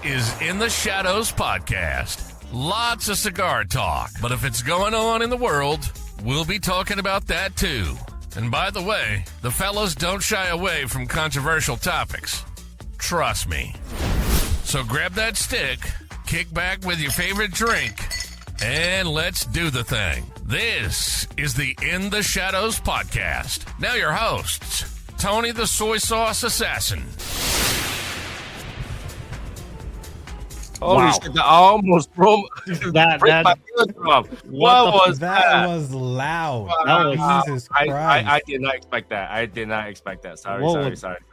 is In the Shadows Podcast. Lots of cigar talk, but if it's going on in the world, we'll be talking about that too. And by the way, the fellows don't shy away from controversial topics. Trust me. So grab that stick, kick back with your favorite drink, and let's do the thing. This is the In the Shadows Podcast. Now your hosts, Tony the Soy Sauce Assassin. Holy shit, that almost broke my eardrum. What was that? That was loud. Jesus Christ. I did not expect that. I did not expect that. Sorry.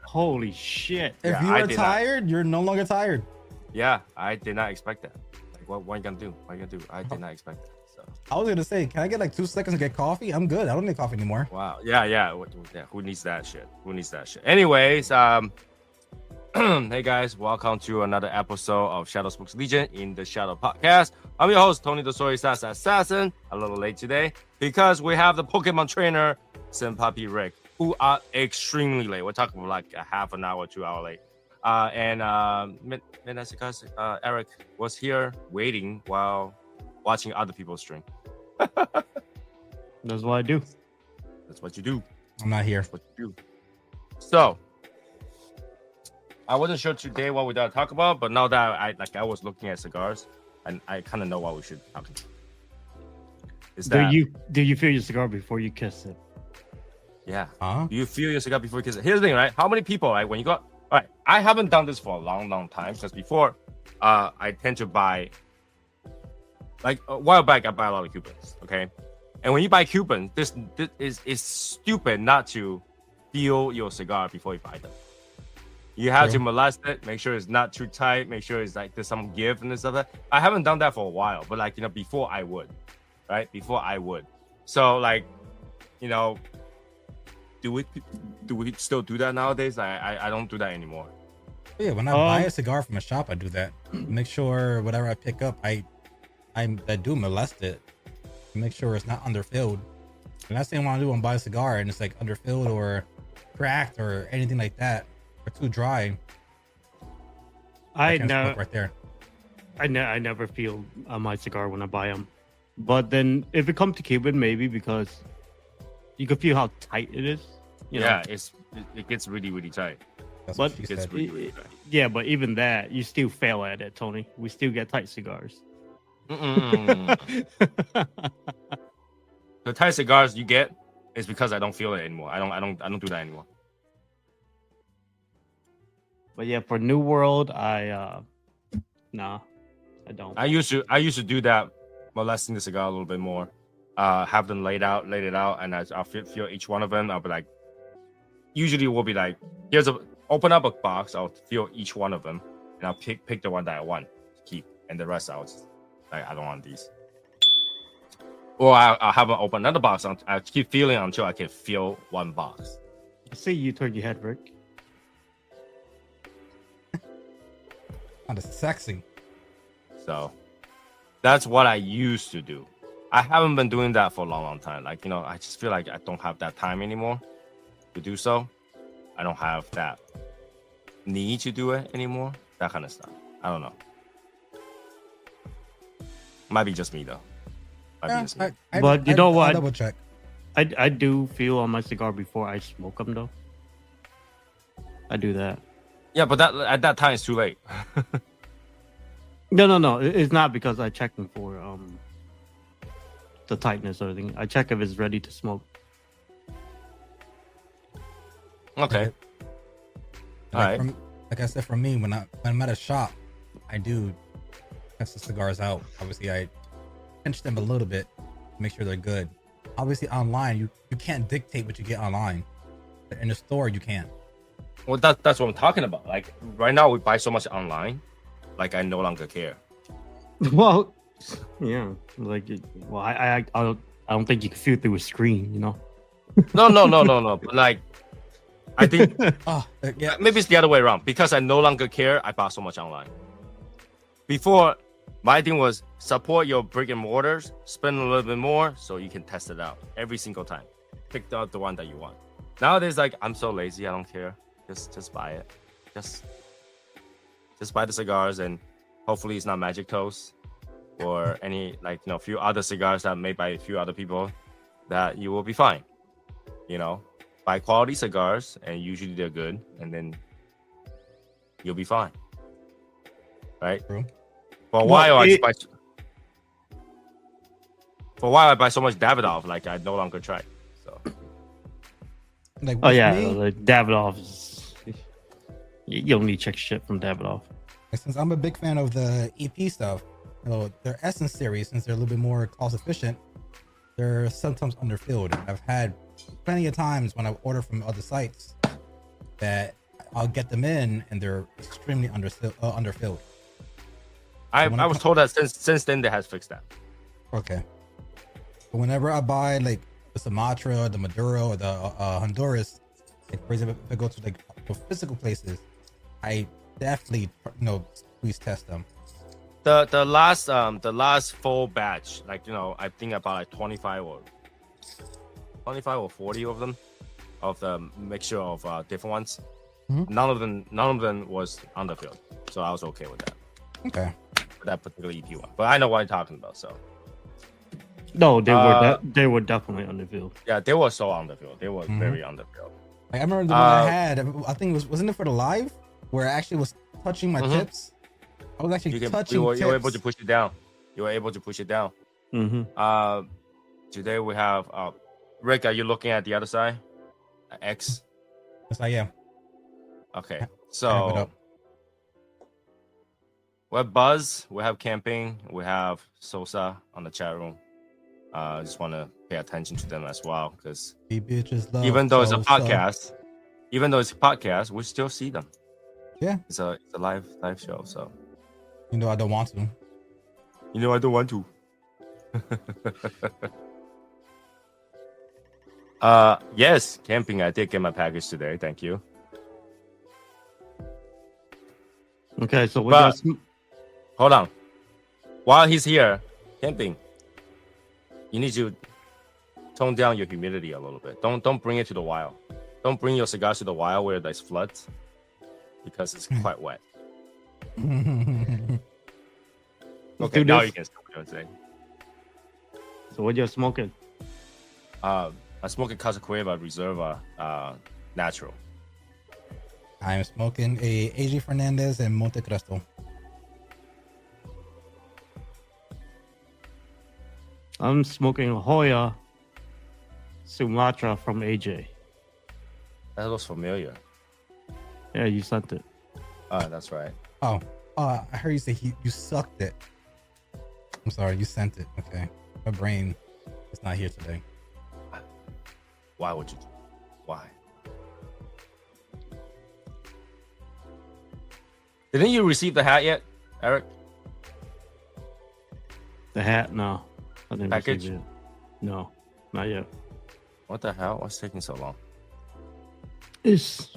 Holy shit. If you are tired, you're no longer tired. Yeah, I did not expect that. Like, what are you gonna do? I did not expect that. So I was gonna say, can I get like 2 seconds to get coffee? I'm good. I don't need coffee anymore. wow. Yeah. Who needs that shit? Anyways, hey guys, welcome to another episode of shadowsmokerslegion in the Shadow Podcast. I'm your host, Tony the Soysauceassassin. A little late today because we have the Pokemon trainer, Senpapi Rick, who are extremely late. We're talking about like a half an hour, 2 hour late. Midnight Cigars, Eric was here waiting while watching other people stream. That's what I do. That's what you do. I'm not here. That's what you do. So I wasn't sure today what we're gonna talk about, but now that I was looking at cigars, and I kind of know what we should talk about. Do you feel your cigar before you kiss it? Yeah. Huh? Do you feel your cigar before you kiss it? Here's the thing, right? How many people, right? When you got, all right, I haven't done this for a long time because before, I tend to buy, like a while back, I buy a lot of Cubans. Okay, and when you buy Cubans, this is stupid not to feel your cigar before you buy them. You have to molest it, make sure it's not too tight, make sure it's like there's some give and stuff. I haven't done that for a while, but like, before I would, right? Before I would. So like, do we still do that nowadays? I don't do that anymore. Yeah, when I buy a cigar from a shop, I do that. Make sure whatever I pick up, I do molest it. Make sure it's not underfilled. The last thing I want to do when I buy a cigar and it's like underfilled or cracked or anything like that, or too dry. I know right there. I never feel my cigar when I buy them. But then if it comes to Cuban, maybe because you can feel how tight it is. You know? It gets really tight. That's But what she It gets said. really tight. Yeah, but even that, you still fail at it, Tony. We still get tight cigars. The tight cigars you get is because I don't feel it anymore. I don't do that anymore. But yeah, for New World, I don't. I used to do that, molesting the cigar a little bit more. Have them laid it out, and I'll feel each one of them. I'll be like, usually we'll be like, open up a box. I'll feel each one of them, and I'll pick the one that I want to keep, and the rest I'll just like, I don't want these. Or I'll have them open another box. I'll keep feeling until I can feel one box. I see you turn your head, Rick. Kind of sexy. So that's what I used to do. I haven't been doing that for a long time. Like, I just feel like I don't have that time anymore to do so. I don't have that need to do it anymore. That kind of stuff. I don't know. Might be just me though. But you know what? I'll double check. I do feel on my cigar before I smoke them though. I do that. Yeah, but that at that time it's too late. No. It's not because I check them for the tightness or anything. I check if it's ready to smoke. Okay. All right. Like I said, for me, when I'm at a shop, I do test the cigars out. Obviously, I pinch them a little bit to make sure they're good. Obviously, online, you can't dictate what you get online. But in the store, you can. Well, that's what I'm talking about. Like right now, we buy so much online. Like I no longer care. Well, yeah. Like, well, I don't think you can feel through a screen. No. But like, I think Yeah. maybe it's the other way around. Because I no longer care, I buy so much online. Before, my thing was support your brick and mortars, spend a little bit more so you can test it out every single time. Pick out the one that you want. Nowadays, like, I'm so lazy, I don't care. Just buy it. Just just buy the cigars, and hopefully it's not Magic Toast or any few other cigars that are made by a few other people, that you will be fine. Buy quality cigars, and usually they're good, and then you'll be fine. Right? True. For a while, I buy so much Davidoff, like I no longer try. So. Like, Oh with yeah, me, like Davidoff is. You don't need to check shit from Davidoff. since I'm a big fan of the EP stuff, their Essence series, since they're a little bit more cost efficient, they're sometimes underfilled. And I've had plenty of times when I order from other sites that I'll get them in and they're extremely underfilled. I was told that since then they has fixed that. Okay. But whenever I buy like the Sumatra, the Maduro, or the Honduras, like for example, if I go to like the physical places, I definitely please test them. The last full batch, I think about like 25 or 40 of them, of the mixture of different ones. Mm-hmm. None of them was underfilled, so I was okay with that. Okay. For that particular EP one, but I know what I'm talking about. So No, they were definitely underfilled. yeah, they were so underfilled. They were Mm-hmm. very underfilled. Like I remember the one I had. I think wasn't it for the live where I actually was touching my tips. I was actually touching. You were tips. able to push it down. Mm-hmm. Today we have Rick. Are you looking at the other side? X. Yes, I am. Okay, I have it so up. we have Buzz, we have Camping, we have Sosa on the chat room. I just want to pay attention to them as well, because These bitches love even though it's a salsa. podcast, we still see them. Yeah. It's a live show, so I don't want to. I don't want to. Yes, Camping, I did get my package today. Thank you. Okay, so But- Hold on. While he's here, Camping, you need to tone down your humidity a little bit. Don't bring it to the wild. Don't bring your cigars to the wild where there's floods, because it's quite wet. Okay, do now this. you can stop what you're saying. So what you're smoking? I smoke a Casa Cueva Reserva Natural. I'm smoking a AG Fernandez and Monte Cristo. I'm smoking a Hoya Sumatra from AJ. That looks familiar. Yeah, you sent it. That's right. Oh, I heard you say you sucked it. I'm sorry, you sent it. Okay, my brain is not here today. Why would you? Why? Didn't you receive the hat yet, Eric? The hat? No. I didn't Package? receive it. No, not yet. What the hell? What's taking so long? It's,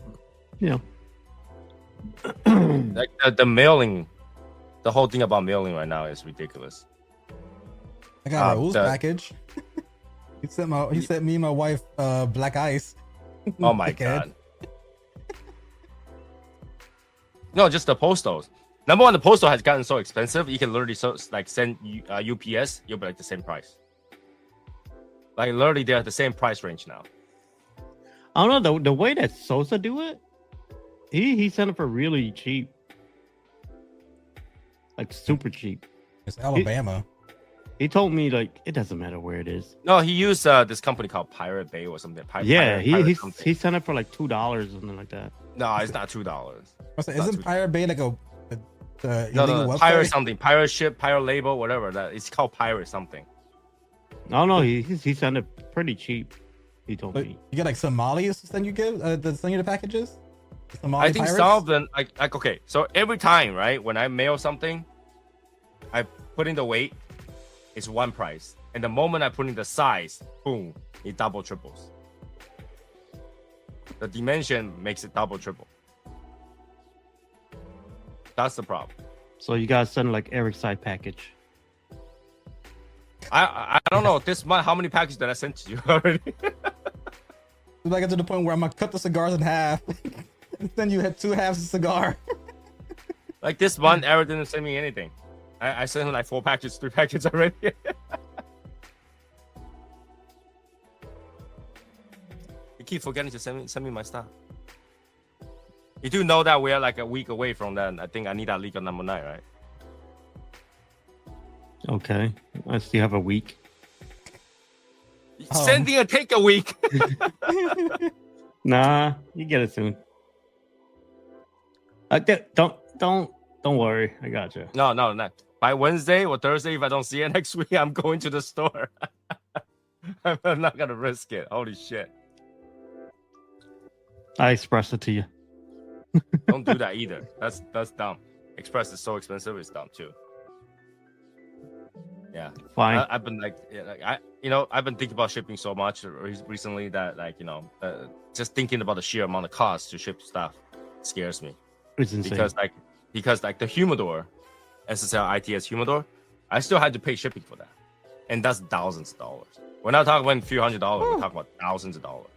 Like the mailing, the whole thing about mailing right now is ridiculous. I got Raul's the- package. He sent me and my wife black ice. Oh my Dickhead. god. No, just the postals. Number one, the postal has gotten so expensive. You can literally send UPS. You'll be like the same price. Like literally, they're at the same price range now. I don't know, the way that Sosa do it, he sent it for really cheap. Like super cheap. It's Alabama. He told me like it doesn't matter where it is. No, he used this company called Pirate Bay or something. Yeah, Pirate something. he sent it for like $2 or something like that. No, it's not $2. Isn't Pirate Bay like a No, illegal website? Pirate something, Pirate ship, Pirate label, whatever. That it's called Pirate something. No, he sent it pretty cheap. He told But me. you get like Somalis to send you the packages. The Somali I think pirates? some of them like okay. So every time, right, when I mail something, I put in the weight, it's one price, and the moment I put in the size, boom, it double triples. The dimension makes it double triple. That's the problem. So you guys send like Eric's side package. I don't know this month how many packages did I send to you already. Like get to the point where I'm gonna cut the cigars in half, and then you had two halves of cigar. Like this month, Eric didn't send me anything. I sent him like 3 packages already. You keep forgetting to send me my stuff. You do know that we are like a week away from that. I think I need that legal number 9, right? Okay, I still have a week. Sending it take a week. Nah, you get it soon. Don't worry, I got you. No. By Wednesday or Thursday, if I don't see it next week, I'm going to the store. I'm not gonna risk it. Holy shit! I expressed it to you. Don't do that either. That's dumb. Express is so expensive. It's dumb too. Yeah, Fine. I've been like, I've been thinking about shipping so much recently that just thinking about the sheer amount of cost to ship stuff scares me. It's insane. Because the humidor, SSL ITS humidor, I still had to pay shipping for that, and that's thousands of dollars. We're not talking about a few $100s. We're talking about thousands of dollars.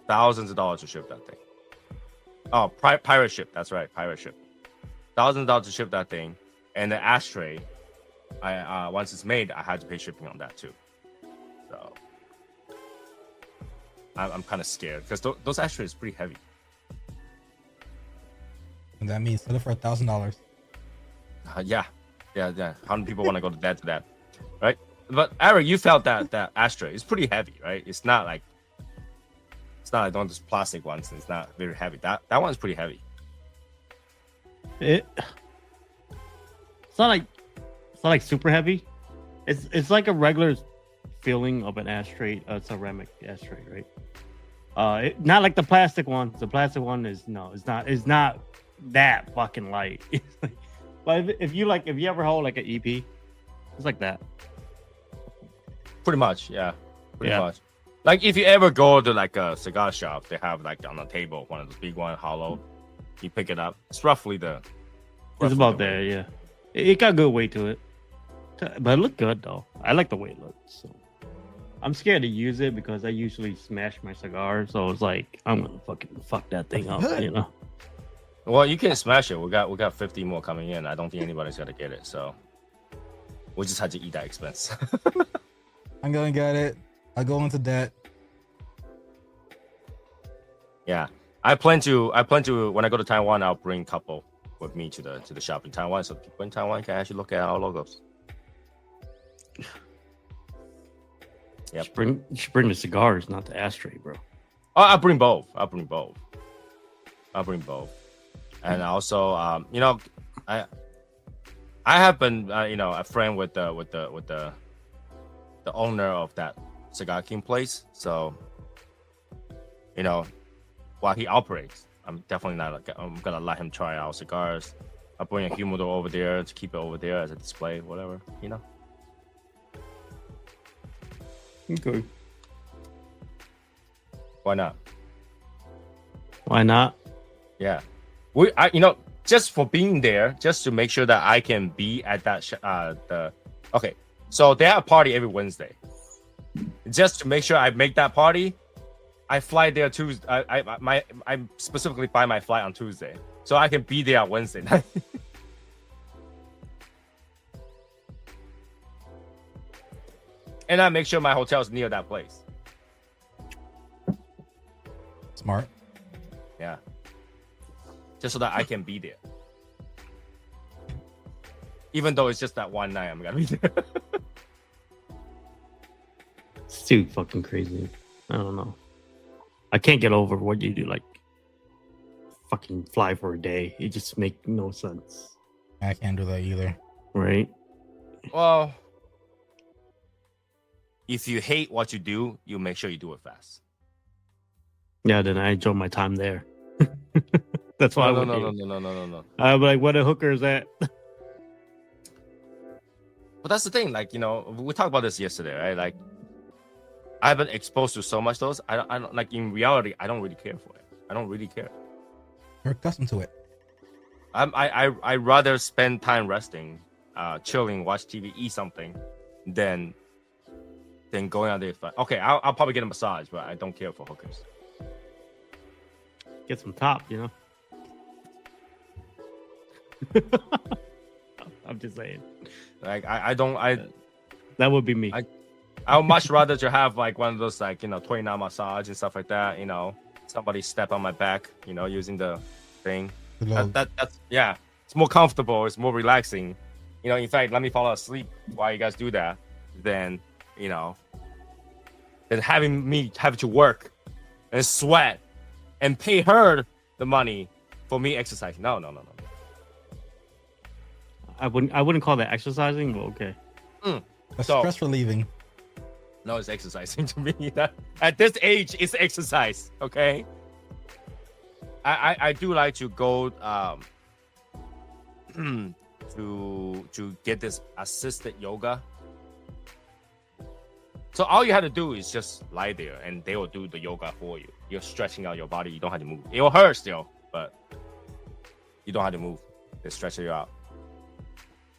Thousands of dollars to ship that thing. Oh, pirate ship. That's right, pirate ship. Thousands of dollars to ship that thing, and the ashtray. Once it's made, I had to pay shipping on that too. So I'm kind of scared because those ashtrays are pretty heavy. And that means sell it for $1,000. Yeah. How many people want to go to that, right? But Eric, you felt that ashtray. It's pretty heavy, right? It's not like one of those plastic ones. It's not very heavy. That one's pretty heavy. It's not like super heavy. It's like a regular filling of an ashtray, a ceramic ashtray, right? Not like the plastic one. The plastic one it's not that fucking light. But if you ever hold like an EP, it's like that. Pretty much, yeah. Pretty much. Like if you ever go to like a cigar shop, they have like on the table one of those big one hollow. You pick it up. It's roughly it's about there, yeah. It got good weight to it. But it looked good though. I like the way it looks. So I'm scared to use it because I usually smash my cigar. So it's like I'm gonna fucking fuck that thing up, you know. Well, you can smash it. We got 50 more coming in. I don't think anybody's gonna get it, so we just had to eat that expense. I'm gonna get it. I'll go into debt. Yeah, I plan to when I go to Taiwan, I'll bring a couple with me to the shop in Taiwan, so people in Taiwan can actually look at our logos. Yeah, you should bring the cigars, not the ashtray, bro. Oh, I'll bring both. And also, I have been, a friend with the owner of that Cigar King place. So, while he operates, I'm definitely I'm gonna let him try our cigars. I'll bring a humidor over there to keep it over there as a display, whatever, Okay. Why not? Why not? Yeah. Just for being there, just to make sure that I can be at that okay. So they have a party every Wednesday. Just to make sure I make that party, I fly there Tuesday. I specifically buy my flight on Tuesday, so I can be there on Wednesday night. And I make sure my hotel is near that place. Smart. Yeah. Just so that I can be there. Even though it's just that one night I'm gonna be there. It's too fucking crazy. I don't know. I can't get over what you do, like fucking fly for a day. It just makes no sense. I can't do that either. Right? Well, if you hate what you do, you make sure you do it fast. Yeah, then I enjoy my time there. That's why No. I'm like, what a hooker is that? But that's the thing, we talked about this yesterday, right? Like, I've been exposed to so much those. I don't like in reality. I don't really care for it. I don't really care. You're accustomed to it. I rather spend time resting, chilling, watch TV, eat something, than going out there. Okay, I'll probably get a massage, but I don't care for hookers. Get some top, I'm just saying. Like I don't That would be me. I would much rather to have like one of those like 29 massage and stuff like that. Somebody step on my back. Using the thing. That's yeah. It's more comfortable. It's more relaxing. In fact, let me fall asleep while you guys do that. Then than having me have to work and sweat and pay her the money for me exercising. No. I wouldn't call that exercising, but okay. That's stress relieving. No, it's exercising to me. At this age, it's exercise. Okay. I do like to go to get this assisted yoga. So all you have to do is just lie there, and they will do the yoga for you. You're stretching out your body. You don't have to move. It will hurt still, but you don't have to move. They stretch you out.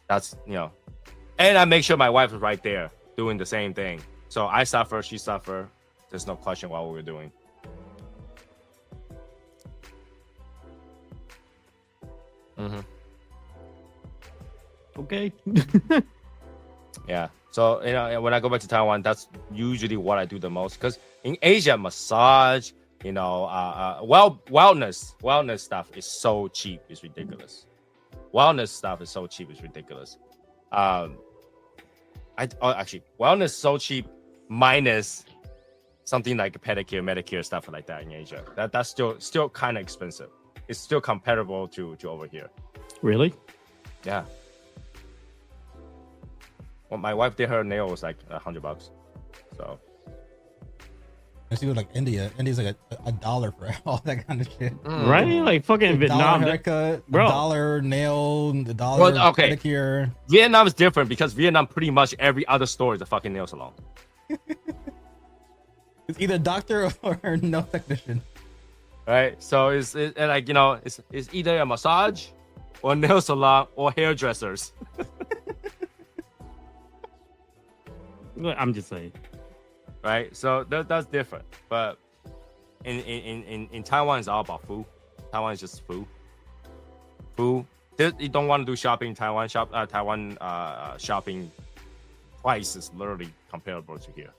That's and I make sure my wife is right there doing the same thing. So I suffer, she suffer. There's no question what we're doing. Mm-hmm. Okay. Yeah. So when I go back to Taiwan, that's usually what I do the most. Because in Asia, massage, wellness stuff is so cheap, it's ridiculous. Actually, wellness is so cheap minus something like pedicure, Medicare, stuff like that in Asia. That's still kind of expensive. It's still comparable to over here. Really? Yeah. Well, my wife did her nail was like $100. So. I see like India. India's like a $1 for all that kind of shit. Right? Like fucking Vietnam. Haircut, bro. $1 nail, $1 pedicure. Vietnam is different because Vietnam pretty much every other store is a fucking nail salon. It's either doctor or no technician. Right? So it's either a massage or nail salon or hairdressers. I'm just saying. Right? So that's different. But in Taiwan, it's all about food. Taiwan is just food. You don't want to do shopping in Taiwan. Shopping price is literally comparable to here.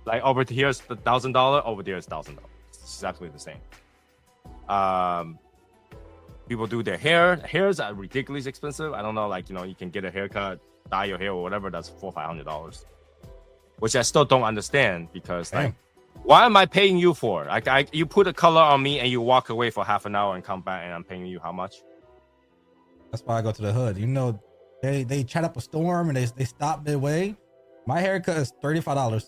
Like over here is $1,000. Over there is $1,000. It's exactly the same. People do their hair. Hairs are ridiculously expensive. I don't know, you can get a haircut, dye your hair or whatever. That's $400 or $500, which I still don't understand because why am I paying you for? You put a color on me and you walk away for half an hour and come back and I'm paying you how much? That's why I go to the hood. They chat up a storm and they stop midway. My haircut is $35.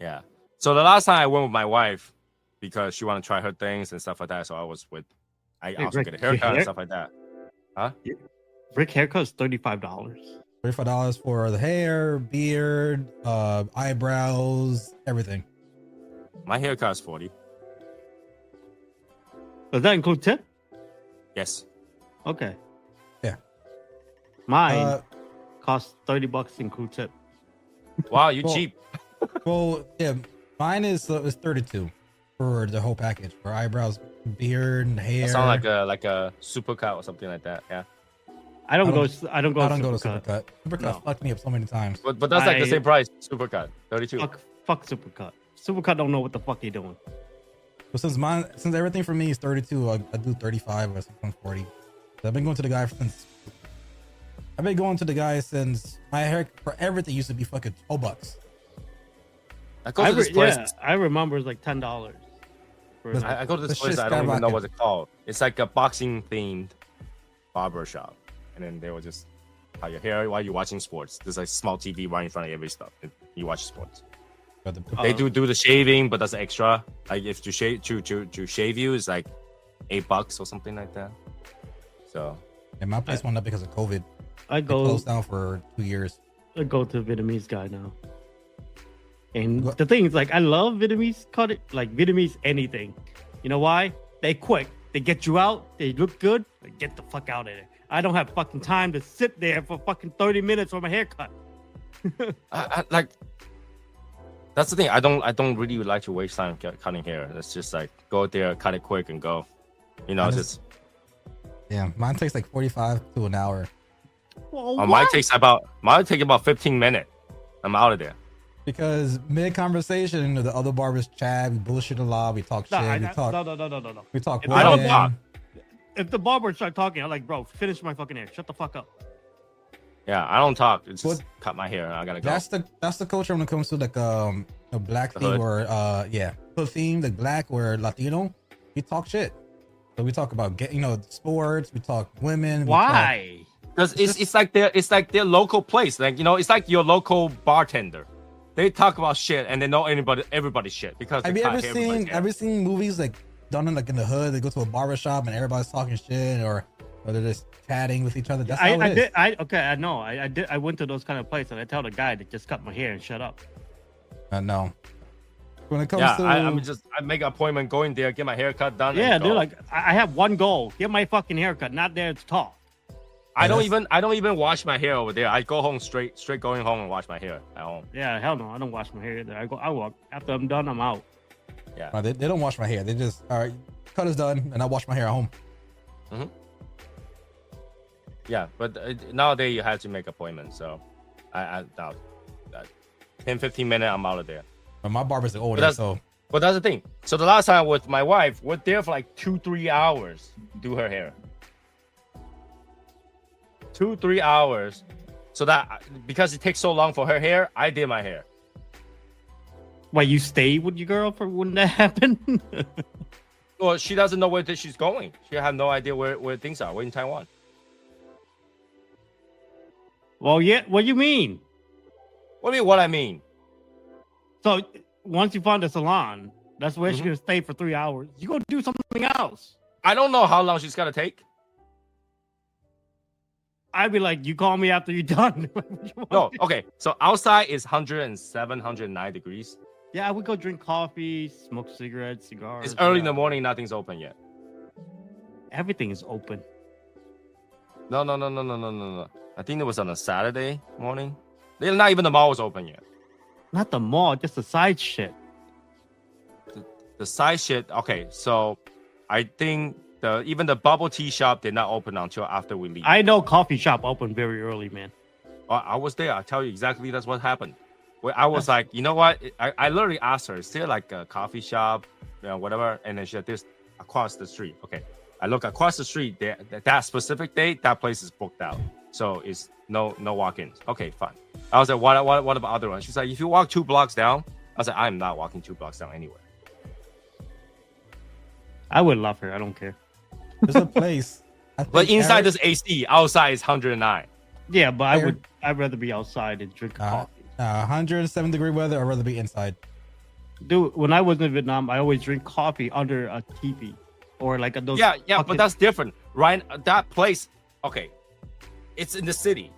Yeah. So the last time I went with my wife because she wanted to try her things and stuff like that. So I was I also Rick, get a haircut and stuff like that. Huh? Rick haircut is $35. $35 for the hair, beard, eyebrows, everything. My haircut is $40. Does that include tip? Yes. Okay. Yeah. Mine costs $30 include tip. Wow, you cheap. Well, yeah, mine is 32 for the whole package for eyebrows, beard, and hair. That sound like a supercut or something like that. Yeah. I don't go to Supercut. Supercut fucked me up so many times. But that's like the same price. Supercut, 32. Fuck Supercut. Supercut don't know what the fuck they doing. But since everything for me is 32, I do 35 or something 40. So I've been going to the guy since my hair for everything used to be fucking $12. I go to this place. Yeah, I remember it's like $10. I go to this place. I don't even know what it's called. It's like a boxing themed barber shop, and then they will just cut your hair while you're watching sports. There's a small TV right in front of every stuff. And you watch sports. They do the shaving, but that's extra. Like if to shave you is like $8 or something like that. So. And my place went up because of COVID. It closed down for 2 years. I go to a Vietnamese guy now. And the thing is, I love Vietnamese Vietnamese anything. You know why? They quick. They get you out. They look good. Get the fuck out of there. I don't have fucking time to sit there for fucking 30 minutes for my haircut. That's the thing. I don't really like to waste time cutting hair. It's just go there, cut it quick, and go. Yeah, mine takes like 45 to an hour. Well, Mine take about 15 minutes. I'm out of there. Because mid conversation, the other barbers chat, we bullshit a lot, we talk shit, No, we talk. no. We talk. I don't women. talk. If the barber start talking, I'm like, bro, finish my fucking hair. Shut the fuck up. Yeah, I don't talk. It's just cut my hair. I gotta go. That's the culture when it comes to like a black theme or hood theme, like black or Latino. We talk shit. So we talk about sports. We talk women. Why? Because it's like their local place. Like it's like your local bartender. They talk about shit and they know everybody's shit because Have you ever seen movies like done in the hood? They go to a barber shop and everybody's talking shit or they're just chatting with each other. That's how it is. I know. I did. I went to those kind of places and I tell the guy to just cut my hair and shut up. No. When it comes to I make an appointment going there, get my haircut done. Yeah, dude. Like I have one goal: get my fucking haircut. Not there to talk. I don't even wash my hair over there. I go home straight going home and wash my hair at home. Yeah, hell no, I don't wash my hair either. I walk after I'm done. I'm out. Yeah, they don't wash my hair. They just all right. Cut is done, and I wash my hair at home. Mm-hmm. Yeah, but nowadays you have to make appointments. So, I 10-15 minutes, I'm out of there. But my barber's older, so. But that's the thing. So the last time with my wife, we're there for like 2-3 hours to do her hair. 2-3 hours. So that because it takes so long for her hair, I did my hair. Why, you stayed with your girl for when that happened? Well, she doesn't know where she's going. She have no idea where things are. We're in Taiwan. Well, yeah. What do you mean? What do you mean? What I mean? So once you find a salon, that's where she's gonna stay for 3 hours. You gonna do something else? I don't know how long she's gonna take. I'd be like, you call me after you're done. No, okay. So outside is 107, 109 degrees. Yeah, I would go drink coffee, smoke cigarettes, cigars. It's early in the morning. Nothing's open yet. Everything is open. No. I think it was on a Saturday morning. Not even the mall was open yet. Not the mall, just the side shit. The side shit. Okay, so I think even the bubble tea shop did not open until after we leave. I know coffee shop opened very early, man. I was there. I tell you exactly that's what happened. Where I was like, you know what? I literally asked her, is there like a coffee shop, whatever? And then she said, this across the street. Okay, I look across the street. That specific date, that place is booked out. So it's no walk-ins. Okay, fine. I was like, what about other ones? She's like, if you walk 2 blocks down. I was like, I'm not walking 2 blocks down anywhere. I would love her. I don't care. There's a place. But inside there's AC. Outside is 109. Yeah, but I'd rather be outside and drink coffee. 107-degree weather. I'd rather be inside. Dude, when I was in Vietnam, I always drink coffee under a teepee or like those. Yeah, but that's different, right? That place, okay, it's in the city.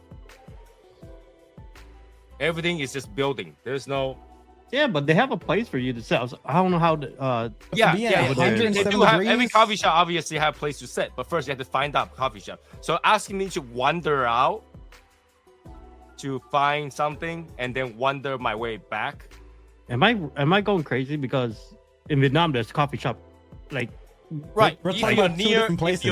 Everything is just building. There's no. Yeah, but they have a place for you to sit. I don't know how to. Yeah. They do have, every coffee shop obviously have a place to sit, but first you have to find out coffee shop. So asking me to wander out to find something and then wander my way back. Am I going crazy? Because in Vietnam there's coffee shop, like right. We're talking about two different places. If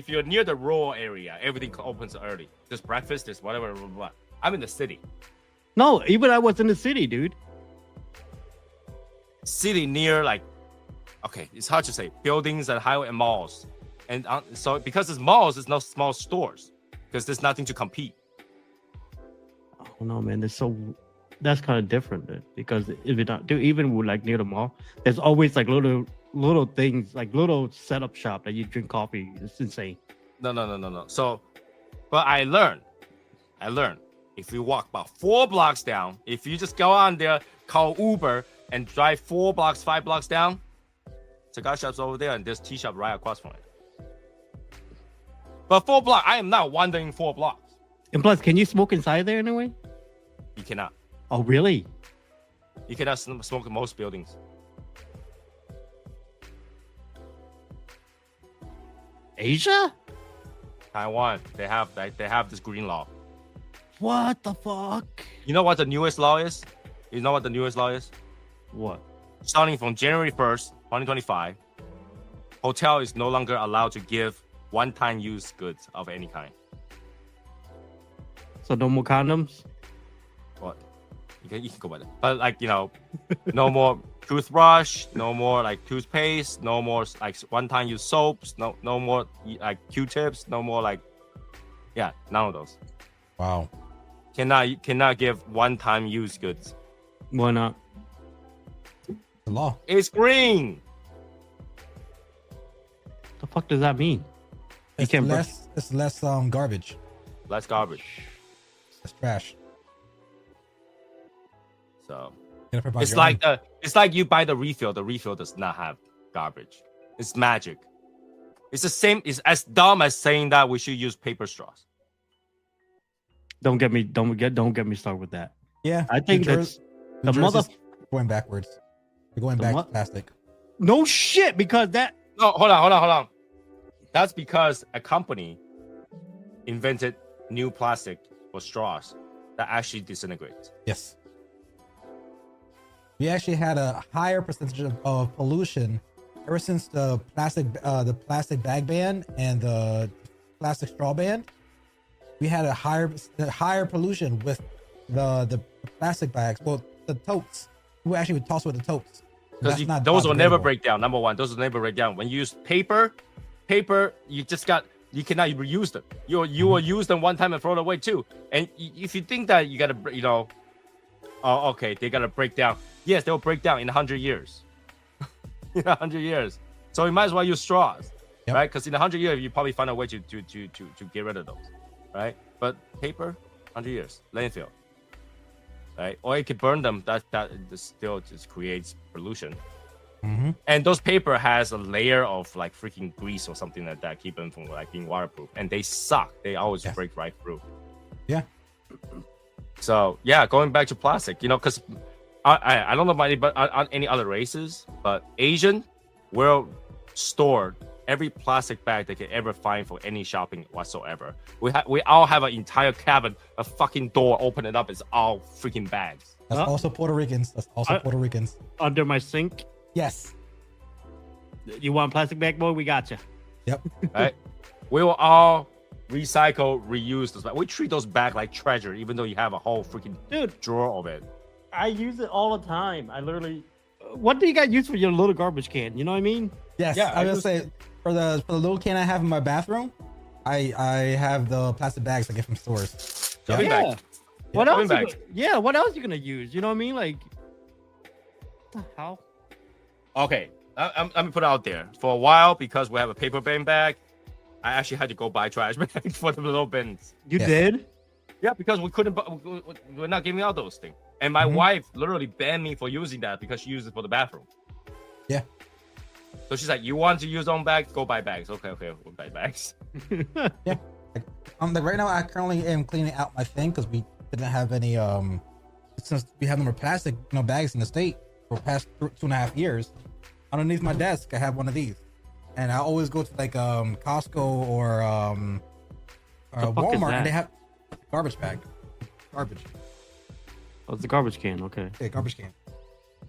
you're near the rural area, everything opens early. There's breakfast. There's whatever. Blah, blah, blah. I'm in the city. No, even I was in the city, dude. City near okay, it's hard to say. Buildings and highway and malls, and so because it's malls, there's no small stores because there's nothing to compete. Oh no, man, that's kind of different, dude, because if you don't do even with like near the mall, there's always like little things, like little setup shop that you drink coffee. It's insane. No. So, but I learned. If you walk about 4 blocks down, if you just go on there, call Uber, and drive 4 blocks, 5 blocks down, cigar shop's over there, and there's tea shop right across from it. But 4 blocks, I am not wandering 4 blocks. And plus, can you smoke inside there anyway? You cannot. Oh, really? You cannot smoke in most buildings. Asia? Taiwan, they have this green law. What the fuck? You know what the newest law is? What? Starting from January 1st, 2025, hotel is no longer allowed to give one-time use goods of any kind. So no more condoms. What? You can go by that. But like, you know, no more toothbrush, no more like toothpaste, no more like one-time use soaps, no more like Q-tips, no more like, yeah, none of those. Wow. Cannot give one-time use goods. Why not? The law. It's green. The fuck does that mean? You It's can't less garbage. Less garbage. It's trash. So You gotta provide it's your like own. it's like you buy the refill. The refill does not have garbage. It's magic. It's the same. It's as dumb as saying that we should use paper straws. Don't get me started with that. Yeah, I think New that's Jersey- the New mother. Jersey's going backwards. We're going The back mo- to plastic. No shit, because that. No, hold on. That's because a company invented new plastic for straws that actually disintegrates. Yes. We actually had a higher percentage of pollution ever since the plastic bag ban and the plastic straw ban. We had a higher pollution with the plastic bags. Well, the totes. We actually would toss with the totes. Because That's not those will never biodegradable. break down. Number one, those will never break down. When you use paper, you cannot reuse them. You will use them one time and throw it away too. And if you think that you gotta, you know, oh, okay, they gotta break down. Yes, they will break down in 100 years. In 100 years. So you might as well use straws, Yep. right? Because in 100 years, you probably find a way to get rid of those, right? But paper, 100 years, landfill, right? Or you could burn them. That still just creates pollution. Mhm. And those paper has a layer of like freaking grease or something like that, keep them from like being waterproof. And they suck. They always Yes. break right through. Yeah. So yeah, going back to plastic, you know, because I don't know about any other races, but Asian will store every plastic bag they can ever find for any shopping whatsoever. We all have an entire cabin, a fucking door, open it up, it's all freaking bags. That's also Puerto Ricans. Under my sink. Yes. You want a plastic bag, boy? We got you. Yep. Right? We will all recycle, reuse those bags. We treat those bags like treasure, even though you have a whole freaking Dude, drawer of it. I use it all the time. I literally. What do you got used for your little garbage can? You know what I mean? Yes. Yeah, I was gonna say for the little can I have in my bathroom, I have the plastic bags I get from stores. Shopping Yeah. bag. What Yeah, else? shopping bag. What else you gonna use? You know what I mean? Like, what the hell? Okay, let me put it out there. For a while, because we have a paper bin bag, I actually had to go buy trash bags for the little bins. You Yes. did? Yeah, because we're not giving out those things. And my Mhm. wife literally banned me for using that because she used it for the bathroom. Yeah. So she's like, "You want to use your own bags? Go buy bags." Okay, we'll buy bags. Like right now I currently am cleaning out my thing because we didn't have any since we have no more plastic bags in the state for the past 2.5 years. Underneath my desk I have one of these, and I always go to like Costco or fuck is Walmart that? and they have garbage bag. Garbage. Oh, it's a garbage can. Okay. Yeah, garbage can.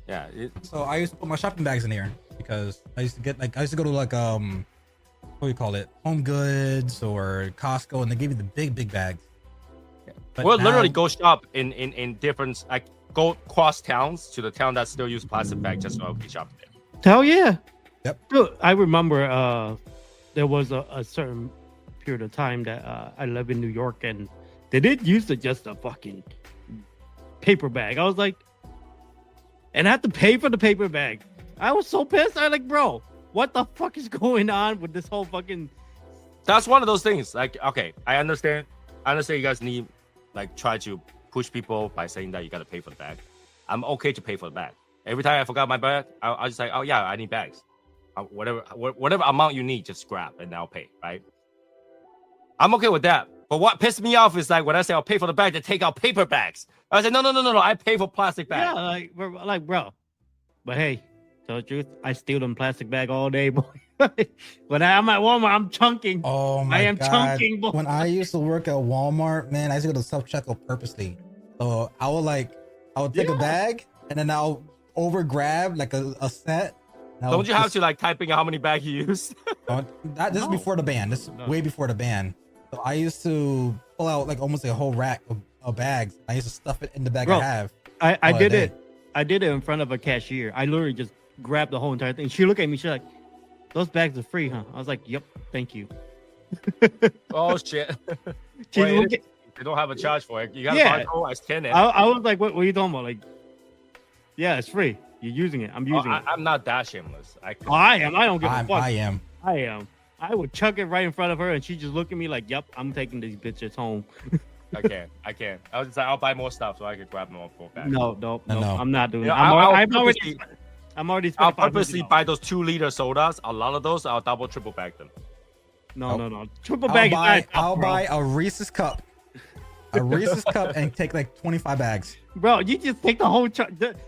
Yeah, So I used to put my shopping bags in here because I used to go to like what do you call it, Home Goods or Costco, and they give you the big bags. But we'll now- literally go shop in different, like go cross towns to the town that still use plastic bag just so we can shop there. Hell yeah. Yep. Dude, I remember there was a certain period of time that I lived in New York and they did use just a fucking paper bag. I was like, and I had to pay for the paper bag. I was so pissed. I was like, bro, what the fuck is going on with this whole fucking. That's one of those things. Like, okay, I understand you guys need like try to push people by saying that you got to pay for the bag. I'm okay to pay for the bag. Every time I forgot my bag, I'll just say, oh yeah, I need bags. Whatever amount you need, just grab and I'll pay, right? I'm okay with that. But what pissed me off is like when I say I'll pay for the bag, they take out paper bags. I said, no, I pay for plastic bags. Yeah, like, bro. But hey, tell the truth, I steal them plastic bag all day, boy. When I'm at Walmart, I'm chunking. Oh my I am God. chunking, boy. When I used to work at Walmart, man, I used to go to self-checkout purposely. So I would take a bag and then I'll over grab like a set. Don't you have to like type in how many bags you use? This is before the ban. This is way before the ban. So I used to pull out like almost a whole rack of bags. I used to stuff it in the bag I have. I did it. I did it in front of a cashier. I literally just grabbed the whole entire thing. She looked at me. She's like, "Those bags are free, huh?" I was like, "Yep, thank you." Oh shit! Wait, they don't have a charge for it. You got a barcode. I scan it. I was like, what are you talking about? Like, yeah, it's free. You're using it. I'm using it. I'm not that shameless. I am. I don't give a fuck. I am. I would chuck it right in front of her, and she just look at me like, "Yep, I'm taking these bitches home." I can't. I was just like, I'll buy more stuff so I could grab more full bags. No. I'm not doing that. I'm already. I'll purposely buy those 2-liter sodas. A lot of those, I'll double, triple bag them. No. Triple bag. I'll buy a Reese's cup. A Reese's cup and take like 25 bags. Bro, you just take the whole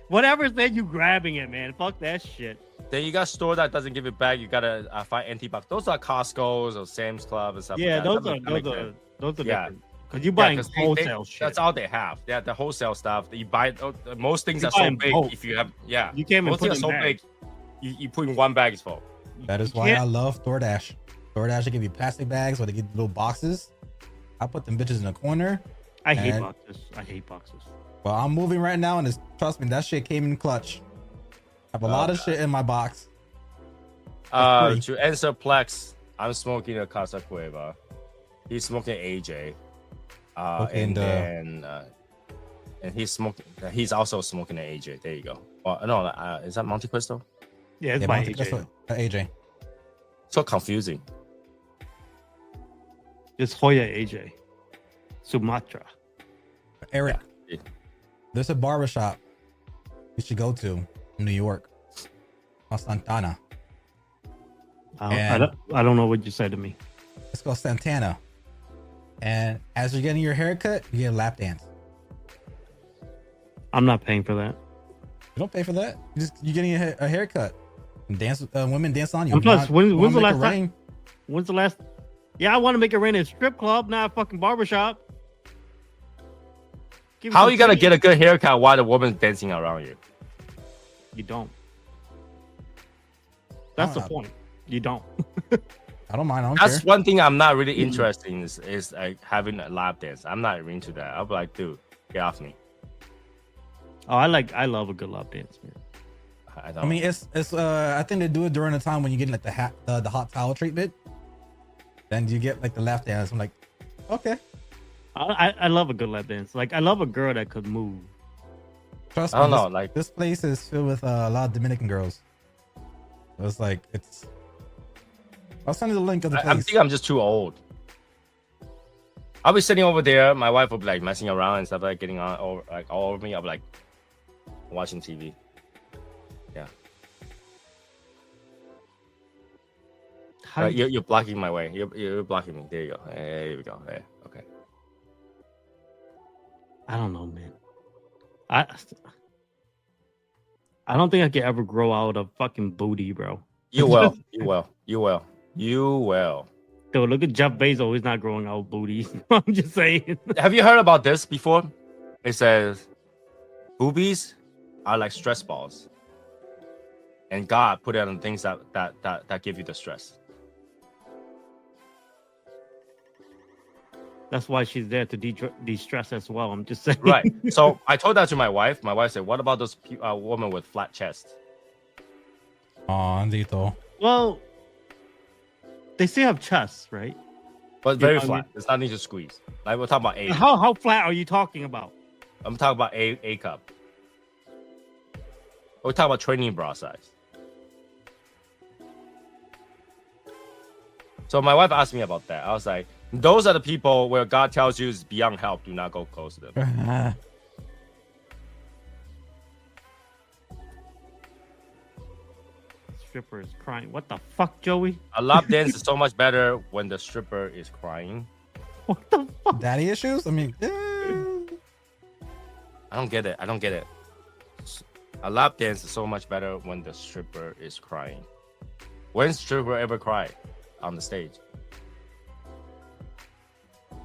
whatever's there, you grabbing it, man. Fuck that shit. Then you got a store that doesn't give it back. You gotta find anti-bucks. Those are Costco's or Sam's Club and stuff. Yeah, like that. those are different. Because you're buying wholesale shit. That's all they have. Yeah, the wholesale stuff. You buy most things are so big. If you have, you can't even put so big. You put in one bag is full. That is why I love DoorDash. DoorDash, they give you plastic bags or they give you little boxes. I put them bitches in the corner. I hate boxes. Well, I'm moving right now, and trust me, that shit came in clutch. I have a lot of shit in my box. To answer Plex, I'm smoking a Casa Cueva. He's smoking AJ. And he's also smoking an AJ. There you go. No, is that Monte Cristo? Yeah, it's my AJ. AJ. So confusing. It's Hoya AJ. Sumatra. Eric, there's a barbershop you should go to in New York. Called Santana. I don't know what you said to me. It's called Santana. And as you're getting your haircut, you get a lap dance. I'm not paying for that. You don't pay for that. You're getting a haircut. And dance. Women dance on you. And plus, when's the last time? When's the last? Yeah, I want to make it rain in a strip club, not a fucking barbershop. How are you gonna get a good haircut while the woman's dancing around you? You don't. That's the point. You don't. I don't mind. That's one thing I'm not really interested in is like having a lap dance. I'm not into that. I'll be like, dude, get off me. Oh, I love a good lap dance, man. I mean, it's I think they do it during the time when you get like the hot towel treatment. Then you get like the lap dance. I'm like, okay. I love a good lap dance. Like I love a girl that could move. Trust me. I don't know. Like this place is filled with a lot of Dominican girls. So it's like I'll send you the link of the place. I think I'm just too old. I'll be sitting over there. My wife will be like messing around and stuff, like getting on all over me. I'll be like watching TV. Yeah. You're blocking my way. You're blocking me. There you go. There we go. There. Okay. I don't know, man. I don't think I can ever grow out a fucking booty, bro. You will. You will. Dude, look at Jeff Bezos. He's not growing out booty. I'm just saying. Have you heard about this before? It says boobies are like stress balls, and God put it on things that give you the stress. That's why she's there to de-stress as well. I'm just saying. Right. So I told that to my wife. My wife said, "What about those women with flat chest?" Oh, Andito. Well, they still have chests, right? But very flat. It's not need to squeeze. Like we're talking about A. How flat are you talking about? I'm talking about A cup. We're talking about training bra size. So my wife asked me about that. I was like, those are the people where God tells you is beyond help. Do not go close to them. Stripper is crying. What the fuck, Joey? A lap dance is so much better when the stripper is crying. What the fuck? Daddy issues? I mean, I don't get it. A lap dance is so much better when the stripper is crying. When stripper ever cry on the stage?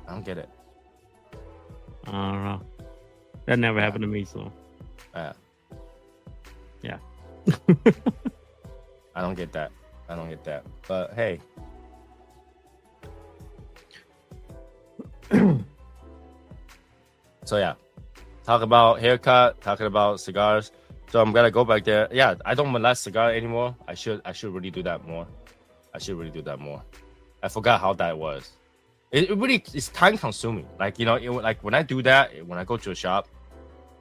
I don't get it. I don't know. That never happened to me, so. Yeah. I don't get that. I don't get that. But hey. So yeah, talk about haircut, talking about cigars. So I'm gonna go back there. Yeah, I don't molest cigar anymore. I should really do that more. I forgot how that was. It really is time consuming. Like, you know, like when I do that, when I go to a shop,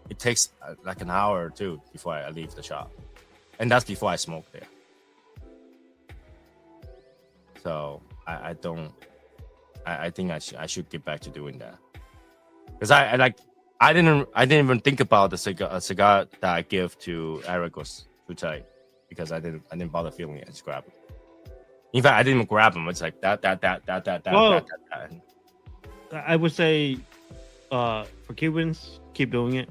it takes like an hour or two before I leave the shop, and that's before I smoke there. So I think I should get back to doing that, because I didn't even think about the cigar that I give to Eric was too tight, because I didn't bother feeling it. I just grab it. In fact, I didn't even grab them. It's like that. Well, I would say, for Cubans, keep doing it.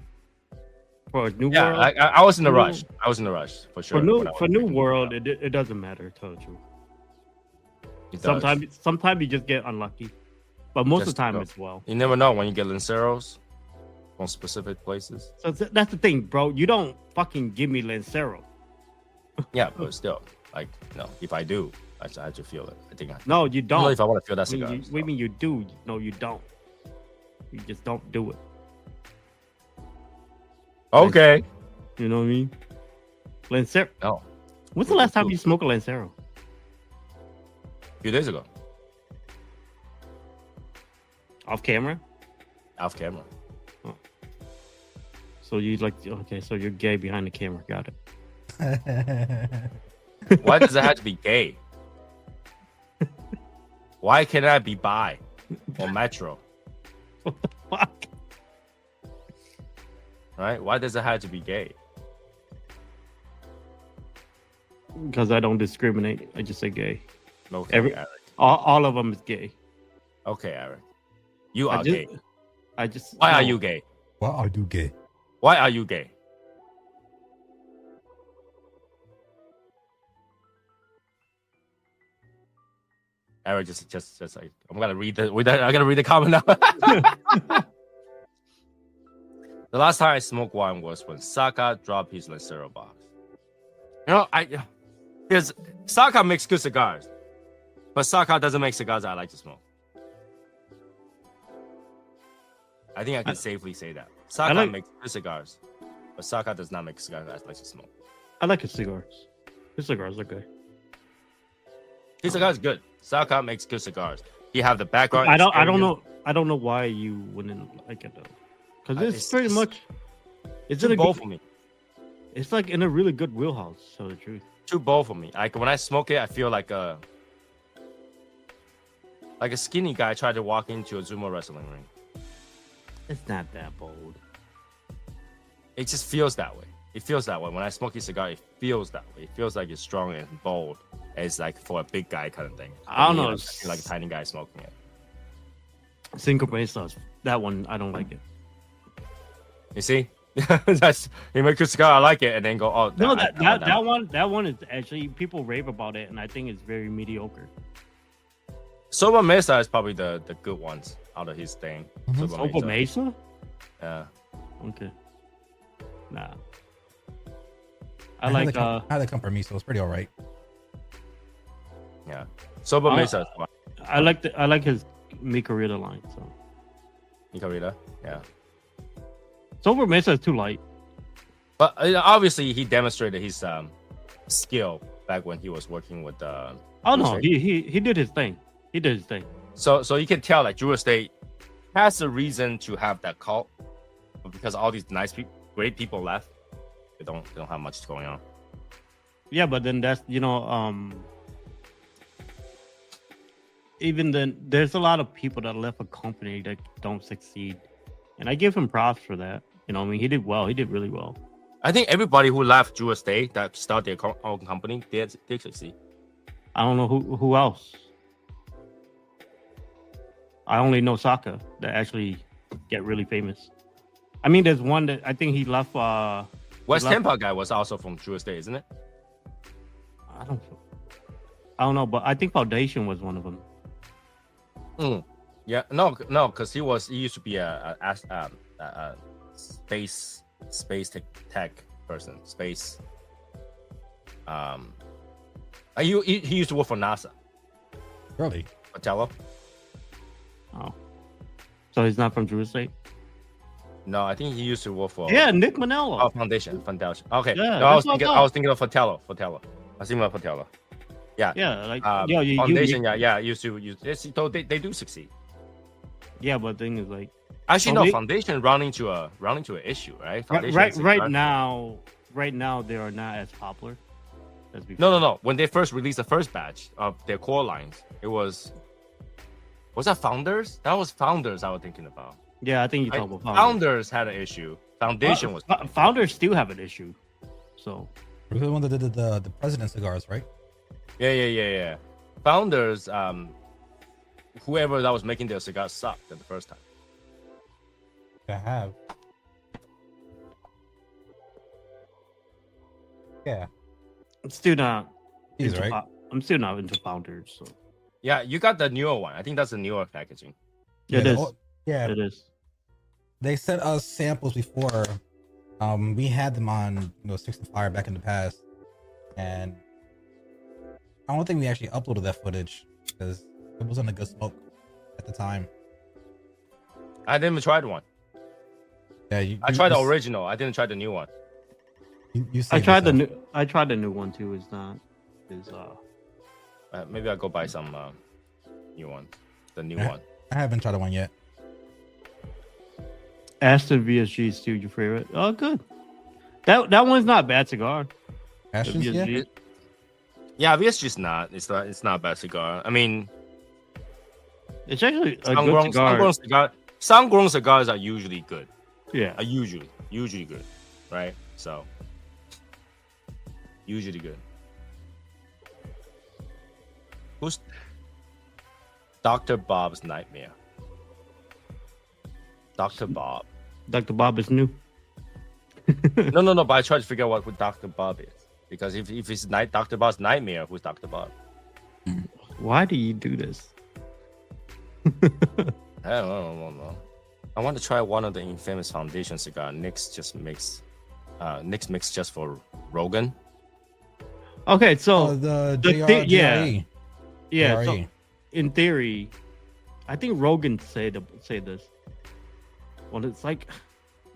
For New World, I was in a rush. I was in a rush for sure. For New World, it doesn't matter. To tell the truth. Sometimes you just get unlucky, but most of the time it's well. You never know when you get Lanceros from specific places. So that's the thing, bro. You don't fucking give me Lancero. Yeah, but still, like, no. If I do, I have to feel it. I think No, you don't. I don't know if I want to feel that cigar. What do you mean you do? No, you don't. You just don't do it. Okay. You know what I mean? Lancero. No. When's the last time you smoked a Lancero? A few days ago. Off camera? Off camera. Oh. So you so you're gay behind the camera. Got it. Why does it have to be gay? Why can't I be bi or metro? What the fuck? Right? Why does it have to be gay? Because I don't discriminate. I just say gay. Okay, Eric. All of them is gay. Okay, Eric. You are gay. Why are you gay? Why are you gay? Why are you gay? Eric just like, I'm gonna read the comment now. The last time I smoked wine was when Saka dropped his Lancero box. You know, Saka makes good cigars, but Saka doesn't make cigars that I like to smoke. I think I can safely say that. Saka makes good cigars, but Saka does not make cigars that I like to smoke. I like his cigars. His cigars are good. His cigars good. Saka makes good cigars. He have the background. I don't know why you wouldn't like it though. Because it's pretty much. It's too bold for me. It's like in a really good wheelhouse. To tell the truth. Too bold for me. Like when I smoke it, I feel like a skinny guy tried to walk into a sumo wrestling ring. It's not that bold. It just feels that way. It feels that way. When I smoke a cigar, it feels that way. It feels like it's strong and bold. It's like for a big guy kind of thing. I don't know. I feel like a tiny guy smoking it. Cinco Mesas. That one, I don't like it. You see? He makes a cigar, I like it, and then go, oh. No, that one is actually, people rave about it, and I think it's very mediocre. Soba Mesa is probably the good ones out of his thing. Mm-hmm. Soba Mesa? Yeah. Okay. Nah. I had to come from me, so it's pretty all right. Yeah. Soba Mesa is fine. I like his Micarita line. So. Micarita? Yeah. Soba Mesa is too light. But obviously, he demonstrated his skill back when he was working with oh no, he did his thing. He did his thing. So you can tell like Drew Estate has a reason to have that cult, but because all these great people left, they don't have much going on. Yeah, but then that's even then there's a lot of people that left a company that don't succeed, and I give him props for that. You know, I mean, he did well. He did really well. I think everybody who left Drew Estate that started their own company did succeed. I don't know who else. I only know Saka that actually get really famous. I mean, there's one that I think he left. West Tampa guy was also from Drew Estate, isn't it? I don't know, but I think Foundation was one of them. Yeah, no, because he used to be a space tech person, space He used to work for NASA. Really? Patello? Oh, so he's not from Drew Estate? No, I think he used to work for. Yeah, Nick Manello. Oh, Foundation. Okay. Yeah, No, I was that's what thinking. I I was thinking of Patello. I was thinking of Patello. Yeah. Yeah, like Foundation. Yeah. Used to use this. So they do succeed. Yeah, but the thing is, like, Actually, So no. we- Foundation running to an issue, right? Foundation right cigar- now they are not as popular as before. No. When they first released the first batch of their core lines, it was that Founders? That was Founders I was thinking about. Yeah, I think you Right? talk about Founders. Founders had an issue. Foundation was. Founders still have an issue. So We're the one that did the president cigars, right? Yeah. Founders, whoever that was making their cigars sucked at the first time. I have. Yeah. I'm still not. These, into right? I'm still not into Founders. So Yeah, you got the newer one. I think that's the newer packaging. it is. Yeah. It is. They sent us samples before. We had them on, 65 back in the past, and I don't think we actually uploaded that footage because it wasn't a good smoke at the time. I didn't even try the one. Yeah, I tried the original. I didn't try the new one. You I saved tried yourself. I tried the new one too. It's not. Maybe I'll go buy some new one. The new Yeah. one. I haven't tried the one yet. Aston VSG is still your favorite. Oh, good. That one's not a bad cigar. The Ashton's, yeah. VSG. Yeah, VSG's not. It's not a bad cigar. I mean, It's actually a good sun-grown cigar. sun-grown cigars are usually good. Yeah. Are usually good, right? So usually good. Who's Dr. Bob's Nightmare? Dr. Bob. Dr. Bob is new. No. But I try to figure out who Dr. Bob is, because if it's Dr. Bob's Nightmare, who's Dr. Bob? Why do you do this? I don't know. I want to try one of the infamous Foundation cigar Nick's mix just for Rogan. Okay, so Oh, the the JR, thi- yeah. JRE. yeah, so JRE. in theory, I think Rogan say this. Well, it's like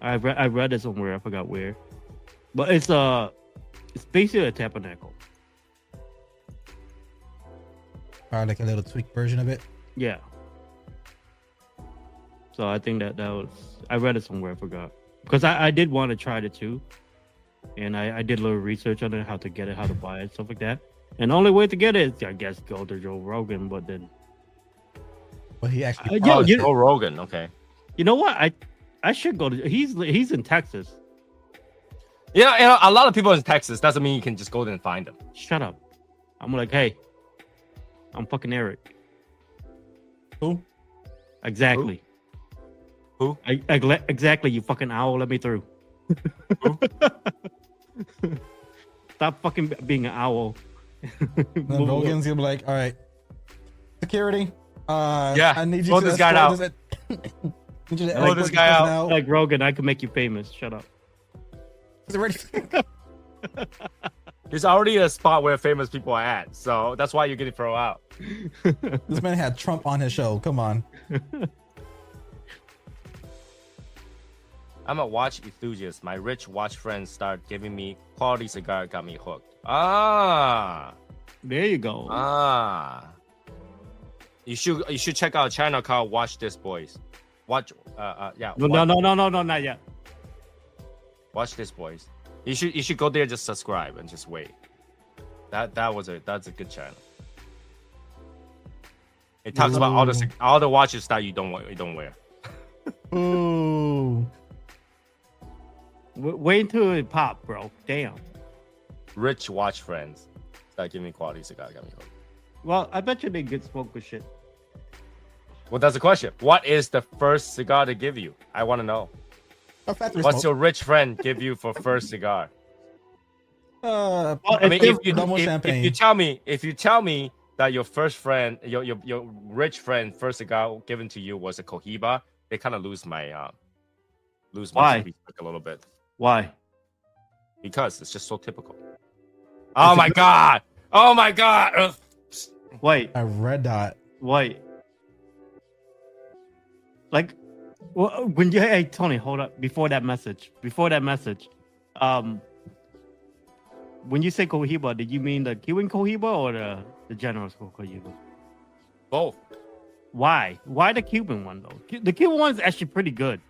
I read it somewhere. I forgot where, but it's basically a tabernacle. Probably like a little tweaked version of it. Yeah. So I think that was I read it somewhere. I forgot because I did want to try it too, and I did a little research on it, how to get it, how to buy it, stuff like that. And the only way to get it is, I guess, go to Joe Rogan. But then, But he actually. Yo, you- Joe Rogan. Okay. you know what? I should go to. He's in Texas. Yeah, a lot of people in Texas. Doesn't mean you can just go there and find them. Shut up. I'm like, hey, I'm fucking Eric. Who? Exactly. Who? Exactly. You fucking owl. Let me through. Stop fucking being an owl. Then Rogan's gonna be like, all right, security. Yeah, I need you blow to this guy escort out. Need you to Blow escort this guy person out. Like Rogan, I can make you famous. Shut up. Is it ready? There's already a spot where famous people are at, so that's why you're getting thrown out. This man had Trump on his show. Come on. I'm a watch enthusiast. My rich watch friends start giving me quality cigar, got me hooked. Ah. There you go. You should check out a channel called Watch This Boys. Watch no, watch, not yet. Watch This Boys. You should go there, just subscribe and just wait. That's a good channel. It talks about all the watches that you don't wear. Ooh. Wait until it pop, bro. Damn. Rich watch friends start giving me quality cigar, got me hooked. Well, I bet you they get smoke with shit. Well, that's the question. What is the first cigar they give you? I want to know. A factory What's smoke. your rich friend give you for first cigar? Well, I mean, double if champagne. you tell me that your first friend, your rich friend first cigar given to you was a Cohiba, they kind of lose my Why? respect a little bit Why? because it's just so typical. Oh my god! Oh my god. Ugh. Wait, A red dot. wait. Like, when you hey Tony, hold up. Before that message, when you say Cohiba, did you mean the Cuban Cohiba or the general Cohiba? Both. Why? Why the Cuban one though? The Cuban one's actually pretty good.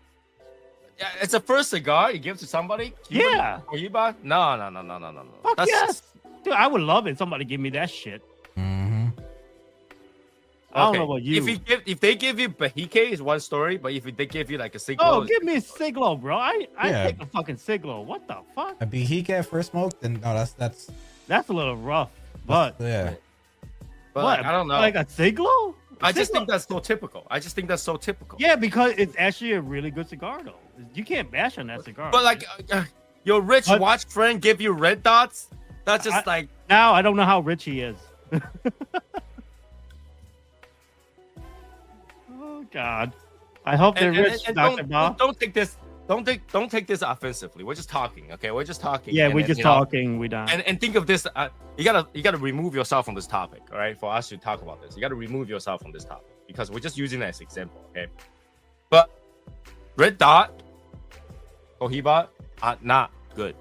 Yeah, it's a first cigar you give to somebody. Cuban Yeah. Cohiba? No. Fuck That's yes. Dude, I would love it. Somebody give me that shit. Mm-hmm. I don't know about you. If they give you Bahique, it's one story. But if they give you like a Siglo, Oh, give me a Siglo, bro. I Yeah. take a fucking Siglo. What the fuck? A Bahique at first smoke, then no, that's That's a little rough. But yeah. but what? like, I don't know. Like a Siglo? I just Siglo- think that's so typical. Yeah, because it's actually a really good cigar, though. You can't bash on that cigar. But like, your rich But- watch friend give you red dots. That's just like. now I don't know how rich he is. Oh God, I hope they're rich, Dr. Bob. Don't take this. Don't take this offensively. We're just talking, okay? We're just talking. Yeah, and, we're and, just you know, talking. We don't. And think of this. You gotta remove yourself from this topic, all right? For us to talk about this, you gotta remove yourself from this topic because we're just using it as example, okay? But red dot, Cohiba are not good.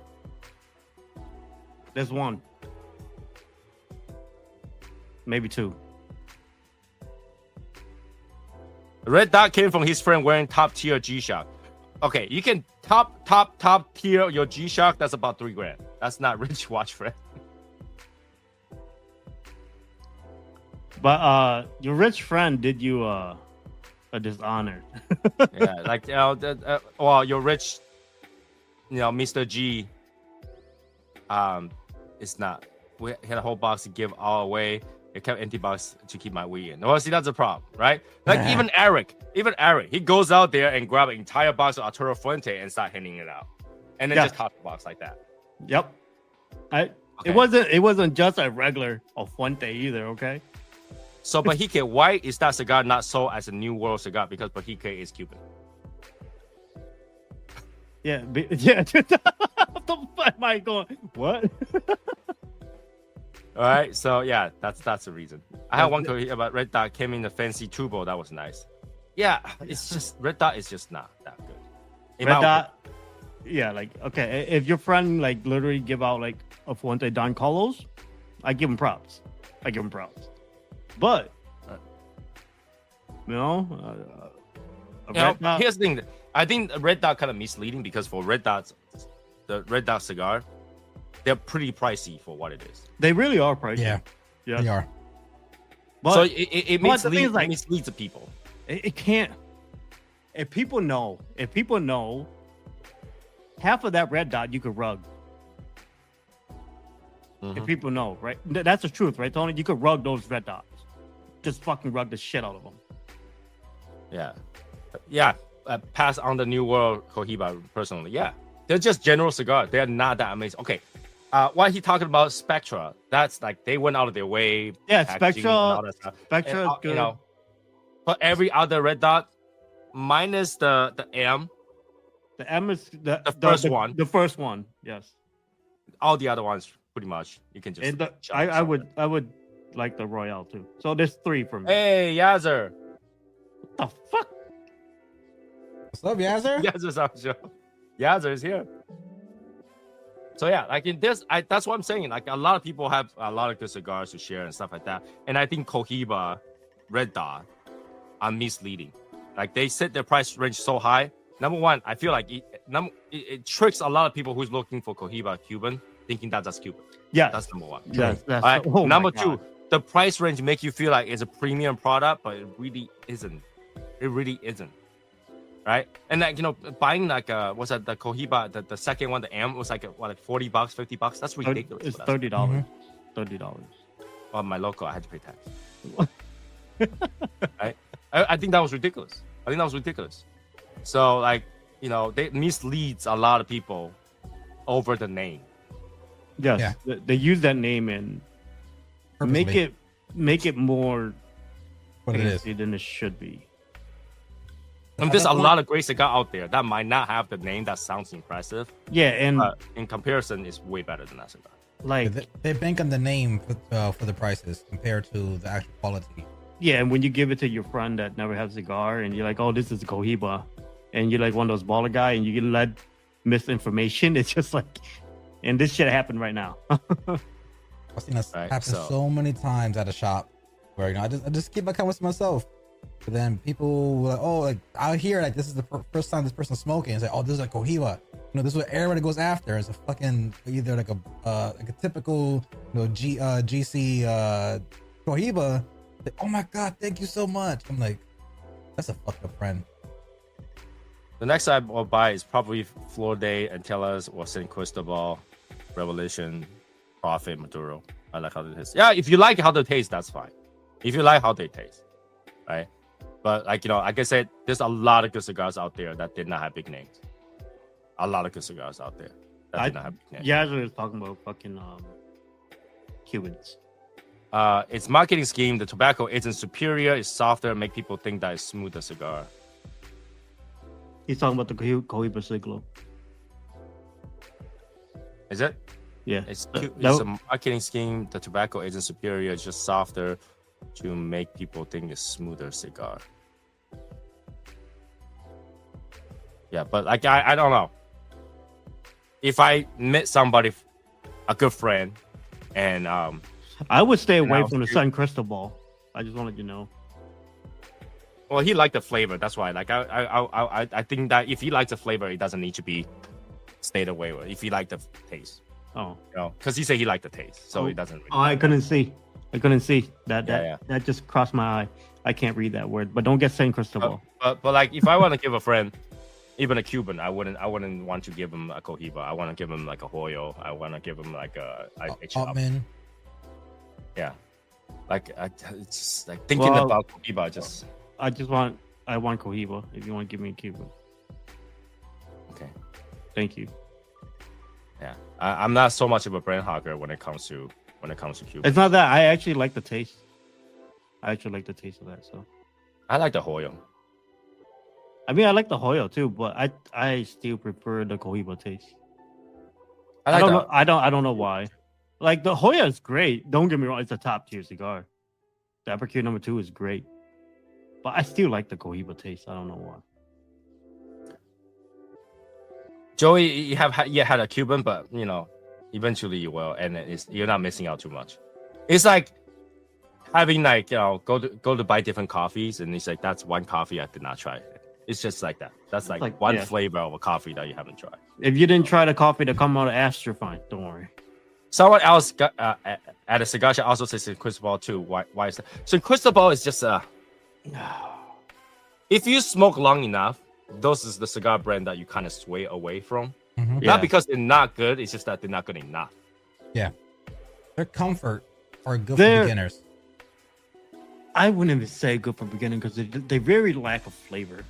There's one, maybe two. Red dot came from his friend wearing top tier G-Shock. Okay, you can top tier your G-Shock. That's about $3,000. That's not rich watch friend. But your rich friend did you a dishonor. Yeah, like well, your rich, Mr. G. It's not. We had a whole box to give all away. I kept empty box to keep my weed in. Well, see, that's a problem, right? Like even Eric, he goes out there and grab an entire box of Arturo Fuente and start handing it out, and then just top the box like that. Yep. Okay. It wasn't just a regular Fuente either. Okay. So Bahique, why is that cigar not sold as a New World cigar? Because Bahique is Cuban. Yeah. Yeah. What the fuck am I going? What? All right, so yeah, that's the reason. I had one Cohiba about red dot came in the fancy tubo. That was nice. Yeah, it's just red dot is just not that good. In Red my dot. Yeah, like okay, if your friend like literally give out like a Fuente Don Carlos, I give him props. But here's the thing. I think red dot kind of misleading because for red dots, the red dot cigar, they're pretty pricey for what it is. they really are pricey. Yeah. Yeah. They are. But So it but the thing is, misleads the people. it can't. If people know, half of that red dot you could rug. Mhm. If people know, right? That's the truth, right, Tony? You could rug those red dots. Just fucking rug the shit out of them. Yeah. Pass on the New World Cohiba personally. Yeah, they're just general cigars. They're not that amazing. Okay. What he talking about Spectra? That's like they went out of their way. Yeah, packaging and all that stuff. Spectra is And, good. but every other red dot, minus the M, The M is the first one. The first one, yes. all the other ones pretty much you can just. And chuck I somewhere. would like the Royale too. So there's 3 from me. Hey, Yazzer. What the fuck? What's up, Yazzer? Yazzer's on the show. Yazzer is here. So yeah, like in this, that's what I'm saying. Like a lot of people have a lot of good cigars to share and stuff like that. And I think Cohiba, Red Dot, are misleading. Like they set their price range so high. Number one, I feel like it tricks a lot of people who's looking for Cohiba Cuban, thinking that that's Cuban. Yeah, That's number one. yes. That's, All right. oh my Number God. two, the price range make you feel like it's a premium product, but it really isn't. It really isn't. Right? And like buying like what's that, the Cohiba, the second one, the M was like like $40, $50. That's ridiculous. It's for that. $30. Mm-hmm. $30. On my local, I had to pay tax. Right? I think that was ridiculous. So like they misleads a lot of people over the name. Yes, Yeah. they use that name and Purposely. make it more what it is. fancy than it should be. And there's a lot of great cigar out there that might not have the name that sounds impressive, Yeah, and but in comparison, it's way better than that cigar. Like, They bank on the name for the prices compared to the actual quality. yeah, and when you give it to your friend that never had a cigar, and you're like, "Oh, this is Cohiba," and you're like one of those baller guy, and you get led misinformation, it's just like, and this shit happened right now. I've seen this happen so many times at a shop where I just keep my comments to myself. But then people were like, oh, like I hear like this is the first time this person's smoking. It's like, oh, this is a Cohiba. This is what everybody goes after. It's a fucking either like a typical GC Cohiba. Like, oh my god, thank you so much. I'm like, that's a fucked up friend. The next I will buy is probably Flor de Antillas or San Cristobal, Revolution, Prophet, Maduro. I like how they taste. Yeah, if you like how they taste, that's fine. If you like how they taste, right? But like I said, there's a lot of good cigars out there that did not have big names. A lot of good cigars out there that did not have big names. Yeah, I was talking about fucking Cubans. Its marketing scheme, the tobacco isn't superior, it's softer, make people think that it's smoother cigar. He's talking about the Cohiba Siglo. Is it? Yeah. It's a marketing scheme, the tobacco isn't superior, it's just softer to make people think it's smoother cigar. Yeah, but like I don't know. If I met somebody, a good friend, and I would stay away from the San Cristobal. I just wanted you to know. Well, he liked the flavor. That's why. Like I think that if he likes the flavor, it doesn't need to be stayed away with. If he liked the taste, because he said he liked the taste, so he doesn't. Really I couldn't see that. That just crossed my eye. I can't read that word, but don't get San Cristobal. But like if I want to give a friend, even a Cuban, I wouldn't want to give him a Cohiba. I want to give him like a Hoyo. I want to give him like a Altman. Yeah, like it's just like thinking about Cohiba. I want Cohiba. If you want to give me a Cuban, okay. Thank you. Yeah, I'm not so much of a brand hogger when it comes to Cuban. It's not that I actually like the taste. I actually like the taste of that. So I like the Hoyo. I mean, I like the Hoyo too, but I still prefer the Cohiba taste. I don't know why. Like the Hoya is great. Don't get me wrong; it's a top tier cigar. The Epicure number 2 is great, but I still like the Cohiba taste. I don't know why. Joey, you had a Cuban, but eventually you will, and you're not missing out too much. It's like having go to buy different coffees, and it's like that's one coffee I did not try. It's just like that. That's like one flavor of a coffee that you haven't tried. If you didn't try the coffee that come out of Astor, fine. Don't worry. Someone else got, at a cigar shop also says San Cristobal too. Why is that? So Cristobal is just if you smoke long enough, those is the cigar brand that you kind of sway away from. Mm-hmm. Not because they're not good, it's just that they're not good enough. Yeah, their comfort are good for beginners. I wouldn't even say good for beginners because they very lack of flavor.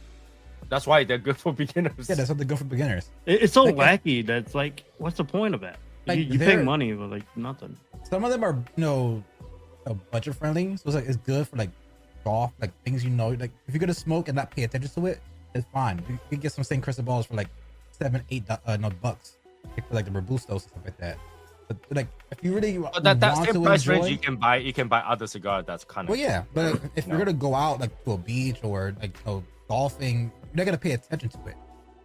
That's why they're good for beginners. Yeah, that's what they're good for beginners. It's so wacky that's like, what's the point of that? Like, you pay money for like nothing. Some of them are budget friendly, so it's good for like golf, like things like if you're gonna smoke and not pay attention to it, it's fine. You can get some San Cristobals for like $7-8 bucks, like for like the Robustos and stuff like that. But like if you really that same price range, you can buy other cigars that's kind of but if you're gonna go out like to a beach or like golfing, you're not gonna pay attention to it.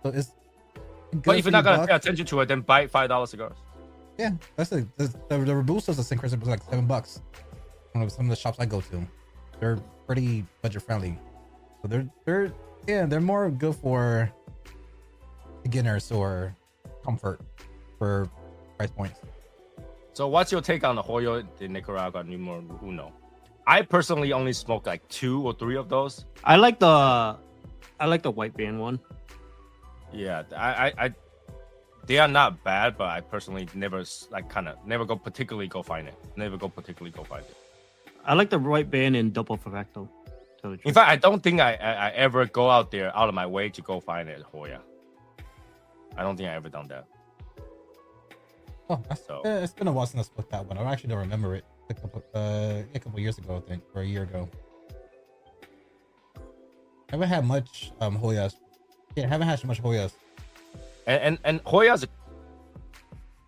So it's but if you're not gonna pay attention to it, then buy $5 cigars. Yeah, that's the Robustos of San Cristobal is like $7. Some of the shops I go to, they're pretty budget friendly. So they're more good for beginners or comfort for price points. So what's your take on the Hoyo de Nicaragua Numero Uno? I personally only smoke like 2 or 3 of those. I like the white band one. Yeah, I they are not bad, but I personally never particularly go find it. I like the white band in double perfecto. In fact, I don't think I ever go out of my way to go find it at Hoya. I don't think I ever done that. Oh, it's been a while since I smoked that one. I actually don't remember it. A couple years ago, I think, or a year ago. I haven't had much Hoyas. Yeah, I haven't had so much Hoyas. And Hoyas,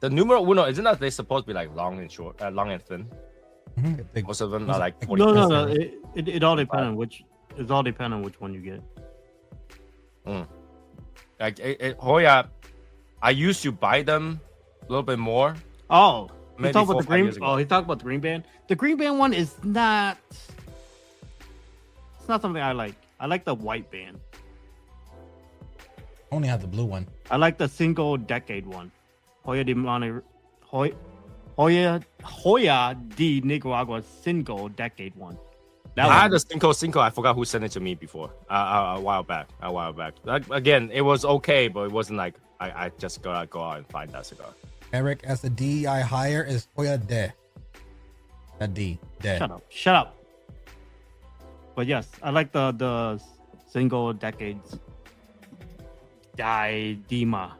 The numero uno, isn't that they supposed to be like long and short, long and thin? Mm-hmm. Most of them are like 40. No. It all depends on which. It all depends on which one you get. Like Hoya, I used to buy them a little bit more. Oh, Maybe he talked about 4 the 5 green. years ago. Oh, he talked about the green band. The green band one is not. It's not something I like. I like the white band. I only have the blue one. I like the single decade one. Hoya de Nicaragua single decade one. That I one. had the Cinco. I forgot who sent it to me before. A while back. Like, again, it was okay, but it wasn't like I just gotta go out and find that cigar. Eric, as the DEI higher is Hoya de. That D. De. Shut up. But yes, I like the single decades. Diadema.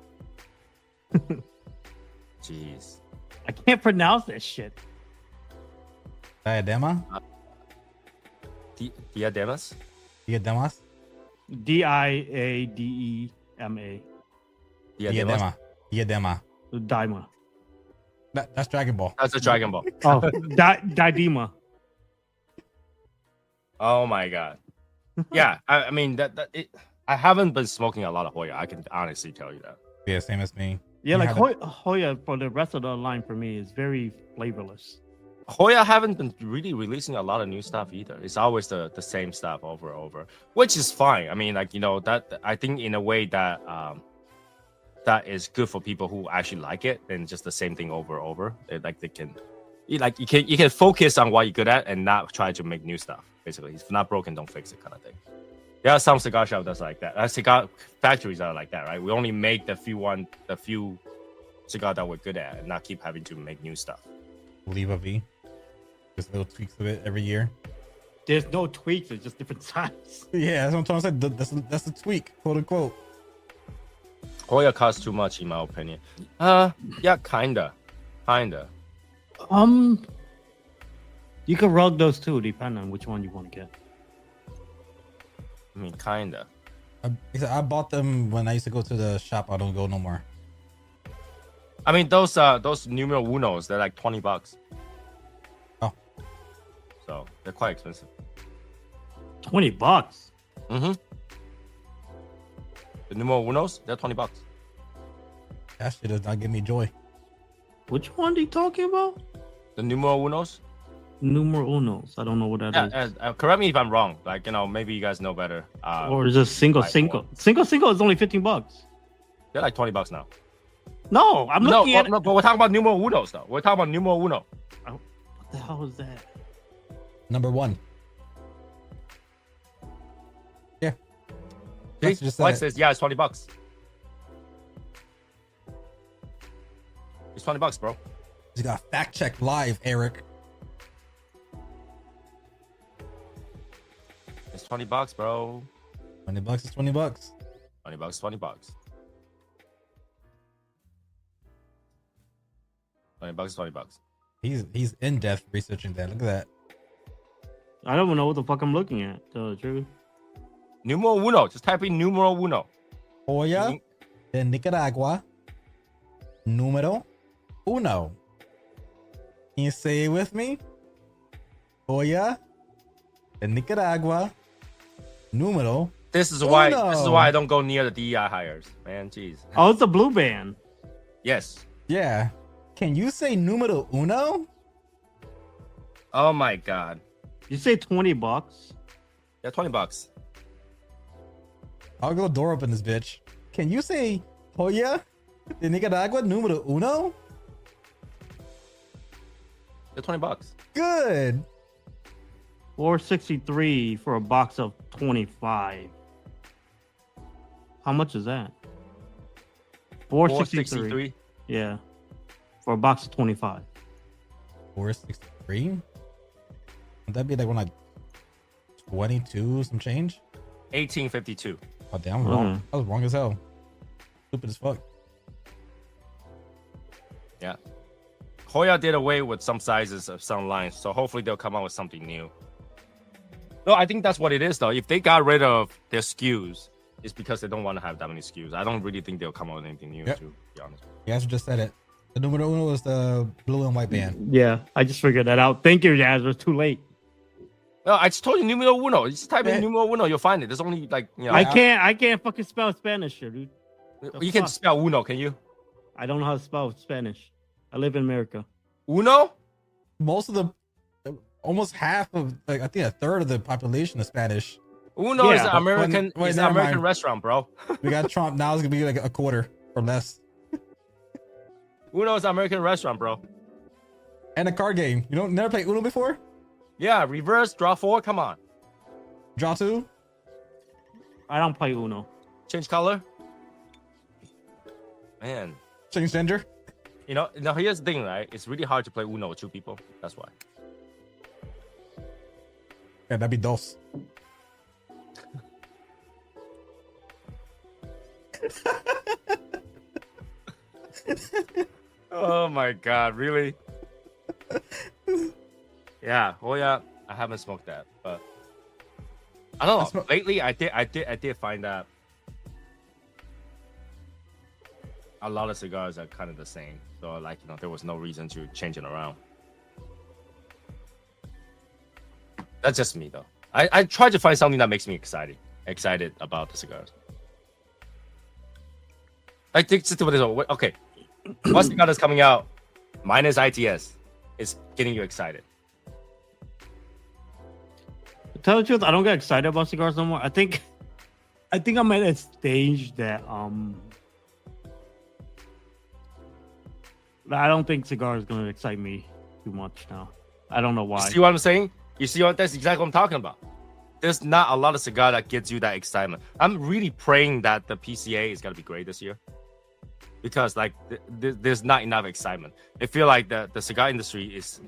Jeez. I can't pronounce that shit. Diadema? Diademas? Diademas? Diadema. Diadema. Diadema. Daima. That's Dragon Ball. That's a Dragon Ball. Oh, Diadema. Oh my god. Yeah, I mean I haven't been smoking a lot of Hoya. I can honestly tell you that. Yeah, same as me. Yeah, You like haven't- Hoya for the rest of the line for me is very flavorless. Hoya haven't been really releasing a lot of new stuff either. It's always the same stuff over and over, which is fine. I mean, like, you know, that I think in a way that that is good for people who actually like it, and just the same thing over and over. They can, you can focus on what you're good at and not try to make new stuff. Basically, if not broken, don't fix it, kind of thing. There are some cigar shops that's like that. Cigar factories are like that, right? We only make the few cigar that we're good at, and not keep having to make new stuff. Leave a V. Just little tweaks of it every year. There's no tweaks; it's just different size. Yeah, that's what I'm trying to say. That's a tweak, quote unquote. Hoya costs too much, in my opinion. Yeah, kinda. You can rug those too, depending on which one you want to get. I mean, kinda. I bought them when I used to go to the shop. I don't go no more. I mean, those numero unos, they're like $20. Oh. So they're quite expensive. $20. Mm-hmm. The numero unos, they're $20. That shit does not give me joy. Which one are you talking about? The numero unos. Numero unos. I don't know what that is. Correct me if I'm wrong. Like, you know, maybe you guys know better. Or is it single? like Single is only $15. They're like $20 now. No, I'm looking at. No, but we're talking about numero unos though. We're talking about numero uno. What the hell is that? Number one. Yeah. See? That's just White that. says, yeah, it's $20. It's $20, bro. You got fact check live, Eric. It's $20, bro. $20 is $20. $20. $20. He's in depth researching that. Look at that. I don't even know what the fuck I'm looking at. To tell the truth. Numero uno. Just type in numero uno. Hoya de Nicaragua. Número uno. Can you say it with me? Hoya de Nicaragua. Número. This is why uno. I don't go near the DEI hires, man. Jeez. Oh, it's a blue band. Yes. Yeah. Can you say número uno? Oh my god. You say $20? Yeah, $20. I'll go door open this bitch. Can you say Hoya de Nicaragua número uno? They're $20. Good. $4.63 for a box of 25. How much is that? $4.63. Yeah. For a box of 25. 463. Would that be like one like 22 some change? 1852. Oh damn, I'm wrong. I was wrong as hell. Stupid as fuck. Yeah. Hoya did away with some sizes of some lines, so hopefully they'll come out with something new. No, I think that's what it is though. If they got rid of their SKUs, it's because they don't want to have that many SKUs. I don't really think they'll come out with anything new, Yep. to be honest. You guys just said it. The numero uno is the blue and white band. Yeah, I just figured that out. Thank you, Jazz. It was too late. No, I just told you numero uno. You just type in numero uno, you'll find it. There's only like I can't fucking spell Spanish, dude. You can spell uno, can you? I don't know how to spell Spanish. I live in America. Uno? Most of almost half of, like, I think a third of the population is Spanish. Uno is Yeah, an American. wait, It's an never American mind. restaurant, bro. We got Trump now. It's gonna be like a quarter or less. Uno is an American restaurant, bro. And a card game. You don't never played Uno before? Yeah, reverse, draw four. Come on, Draw two? I don't play Uno. change color. Man, Change gender? now here's the thing, right? It's really hard to play Uno with two people. That's why. Yeah, that'd be dos. Oh my god, really? Yeah, oh yeah, I haven't smoked that, but I don't know. Lately, I did find that a lot of cigars are kind of the same. So like, there was no reason to change it around. That's just me though. I try to find something that makes me excited about the cigars. Like, okay, what cigar is coming out minus ITS is getting you excited. To tell the truth, I don't get excited about cigars no more. I think I'm at a stage that I don't think cigar is gonna excite me too much now. I don't know why. You see what I'm saying? That's exactly what I'm talking about. There's not a lot of cigar that gives you that excitement. I'm really praying that the PCA is gonna be great this year, because like there's not enough excitement. I feel like the cigar industry is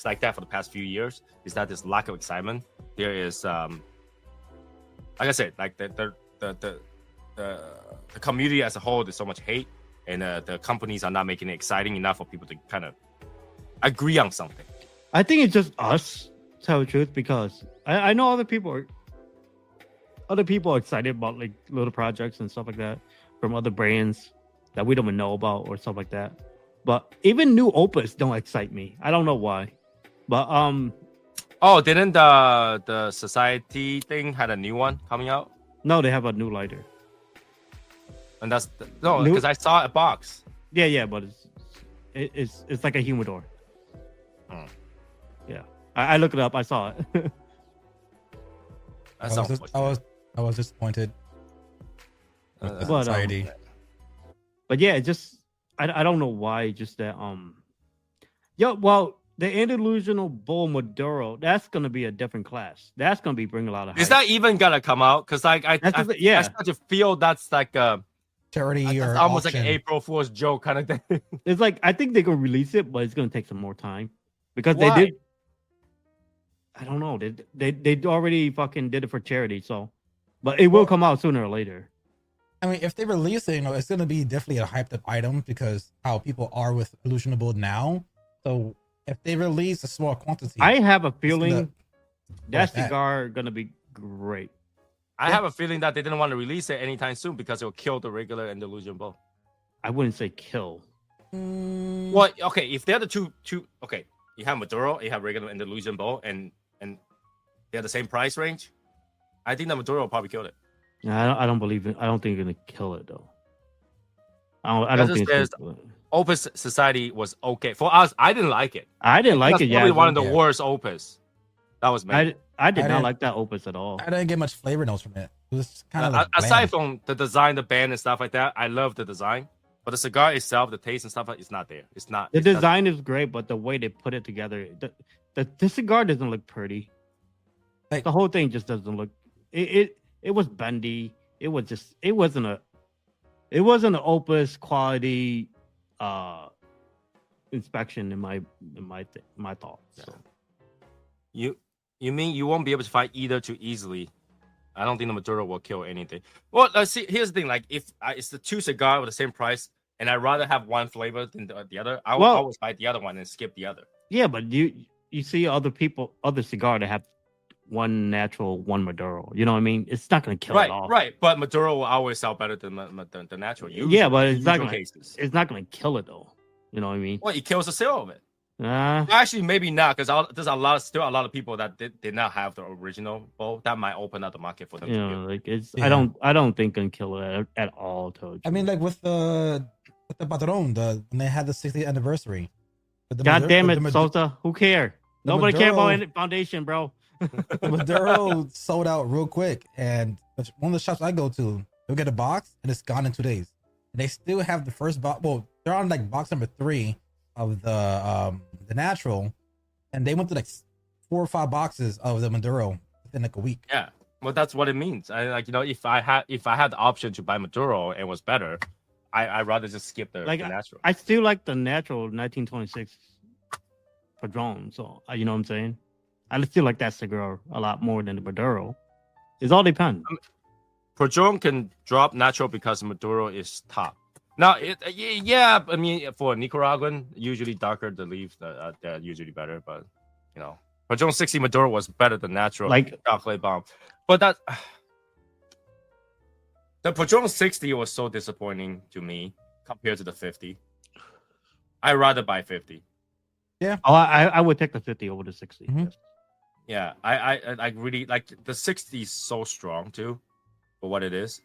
like that for the past few years. Is that there's lack of excitement. There is like I said, like the community as a whole, there's so much hate, and the companies are not making it exciting enough for people to kind of agree on something. I think it's just us, to tell the truth, because I know other people are excited about like little projects and stuff like that from other brands that we don't even know about or stuff like that. But even new opus don't excite me. I don't know why. But oh, didn't the society thing had a new one coming out? no, they have a new lighter. And that's because I saw a box. Yeah, but it's like a humidor. Hmm. Yeah, I looked it up. I saw it. That sounds I was disappointed with the But, society. But yeah, just I don't know why. Just that well, the Andalusian Bull Maduro, that's gonna be a different class. That's gonna be bringing a lot of hype. Is that even gonna come out? Because like I start to feel that's like a Charity or almost auction. like an April Fool's joke kind of thing. It's like I think they're gonna release it, but it's gonna take some more time because Why? they did. I don't know. They already fucking did it for charity, so but it will come out sooner or later. I mean, if they release it, it's going to be definitely a hyped up item because how people are with Illusionable now. So if they release a small quantity, I have a feeling that like that. cigar gonna be great. I have a feeling that they didn't want to release it anytime soon because it will kill the regular and Illusion Bowl. I wouldn't say kill. Well, okay, if they're the two, okay, you have Maduro, you have regular and Illusion Bowl, and they're the same price range. I think the Maduro will probably kill it. I don't believe it. I don't think you're gonna kill it though. I don't think it's gonna kill it. Opus Society was okay for us. I didn't like it. I didn't like That's it. probably Yeah, one of the worst Opus that was made. I did I not didn't- like that opus at all. I didn't get much flavor notes from it. It was kind of like Aside bland. from the design, the band and stuff like that, I love the design. But the cigar itself, the taste and stuff, it's not there. It's not. The it doesn't- design is great, but the way they put it together, the cigar doesn't look pretty. Like- The whole thing just doesn't look. It was bendy. It wasn't an opus quality inspection in my thoughts. So. You mean you won't be able to find either too easily? I don't think the Maduro will kill anything. Well, let's see. Here's the thing: like, if it's the two cigar with the same price, and I'd rather have one flavor than the other, I will always buy the other one and skip the other. Yeah, but you see other cigar that have one natural, one Maduro. You know what I mean? It's not gonna kill it off. Right. But Maduro will always sell better than the natural. Yeah, but it's not usual gonna. cases. It's not gonna kill it though. You know what I mean? Well, it kills the sale of it. Uh, Actually, maybe not, because there's still a lot of people that did not have the original bowl. That might open up the market for them. you to know, do. like it's. Yeah. I don't think can kill it at all. I mean, like with the Padron, when they had the 60th anniversary. With the God damn it, the Sosa. Who care? the Nobody care about Maduro- any foundation, bro. the Maduro sold out real quick, and one of the shops I go to, they'll get a box and it's gone in 2 days. And they still have the first box. Well, they're on like box number 3 of the natural, and they went to like 4 or 5 boxes of the Maduro within like a week. Yeah, well, that's what it means. I like, if I had the option to buy Maduro and it was better, I'd rather just skip the natural. I still like the natural 1926 Padron. So you know what I'm saying? I still like that cigar a lot more than the Maduro. It's all depends. Padron can drop natural because Maduro is top. Now, yeah, I mean, for Nicaraguan, usually darker the leaves, they're usually better. But Padron 60 Maduro was better than natural, Like chocolate bomb. But that the Padron 60 was so disappointing to me compared to the 50. I'd rather buy 50. Yeah. Oh, I would take the 50 over the 60. Mhm. Yeah, I really like the 60 is so strong too, for what it is.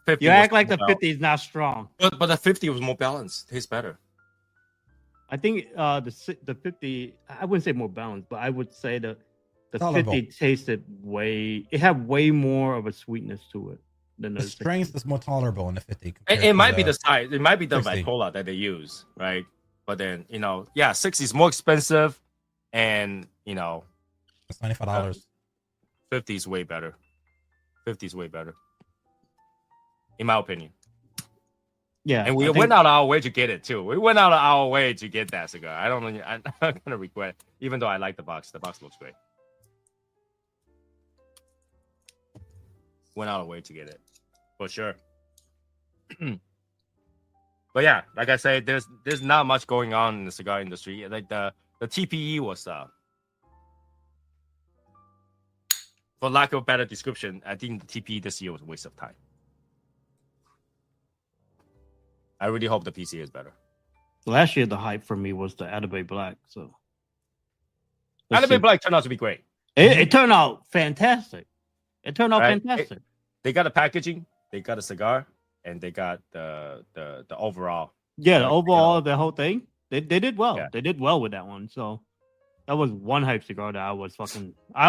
50 You was act like more the 50 is not strong. but the 50 was more balanced, tastes better. I think the 50, I wouldn't say more balanced, but I would say the Tolerable. 50 tasted it had way more of a sweetness to it than The 60. strength is more tolerable in the 50. It might be the size, it might be the 60. Vitola that they use, right? But then 60 is more expensive, and It's $95. 50 is way better. 50 is way better, in my opinion. Yeah, And we went out of our way to get it too. We went out of our way to get that cigar. I'm not gonna regret, even though I like the box. The box looks great. Went out of the way to get it, for sure. But yeah, like I said, there's not much going on in the cigar industry. Like the TPE was, for lack of a better description, I think the TPE this year was a waste of time. I really hope the PC is better. last year the hype for me was the Atabey Black. So let's Atabey see. Black turned out to be great. It turned out fantastic. It turned out Right. fantastic. They got a packaging, they got a cigar, and they got the overall. Yeah, the Like, overall, the whole thing, they did well. Yeah. They did well with that one. So that was one hype cigar that I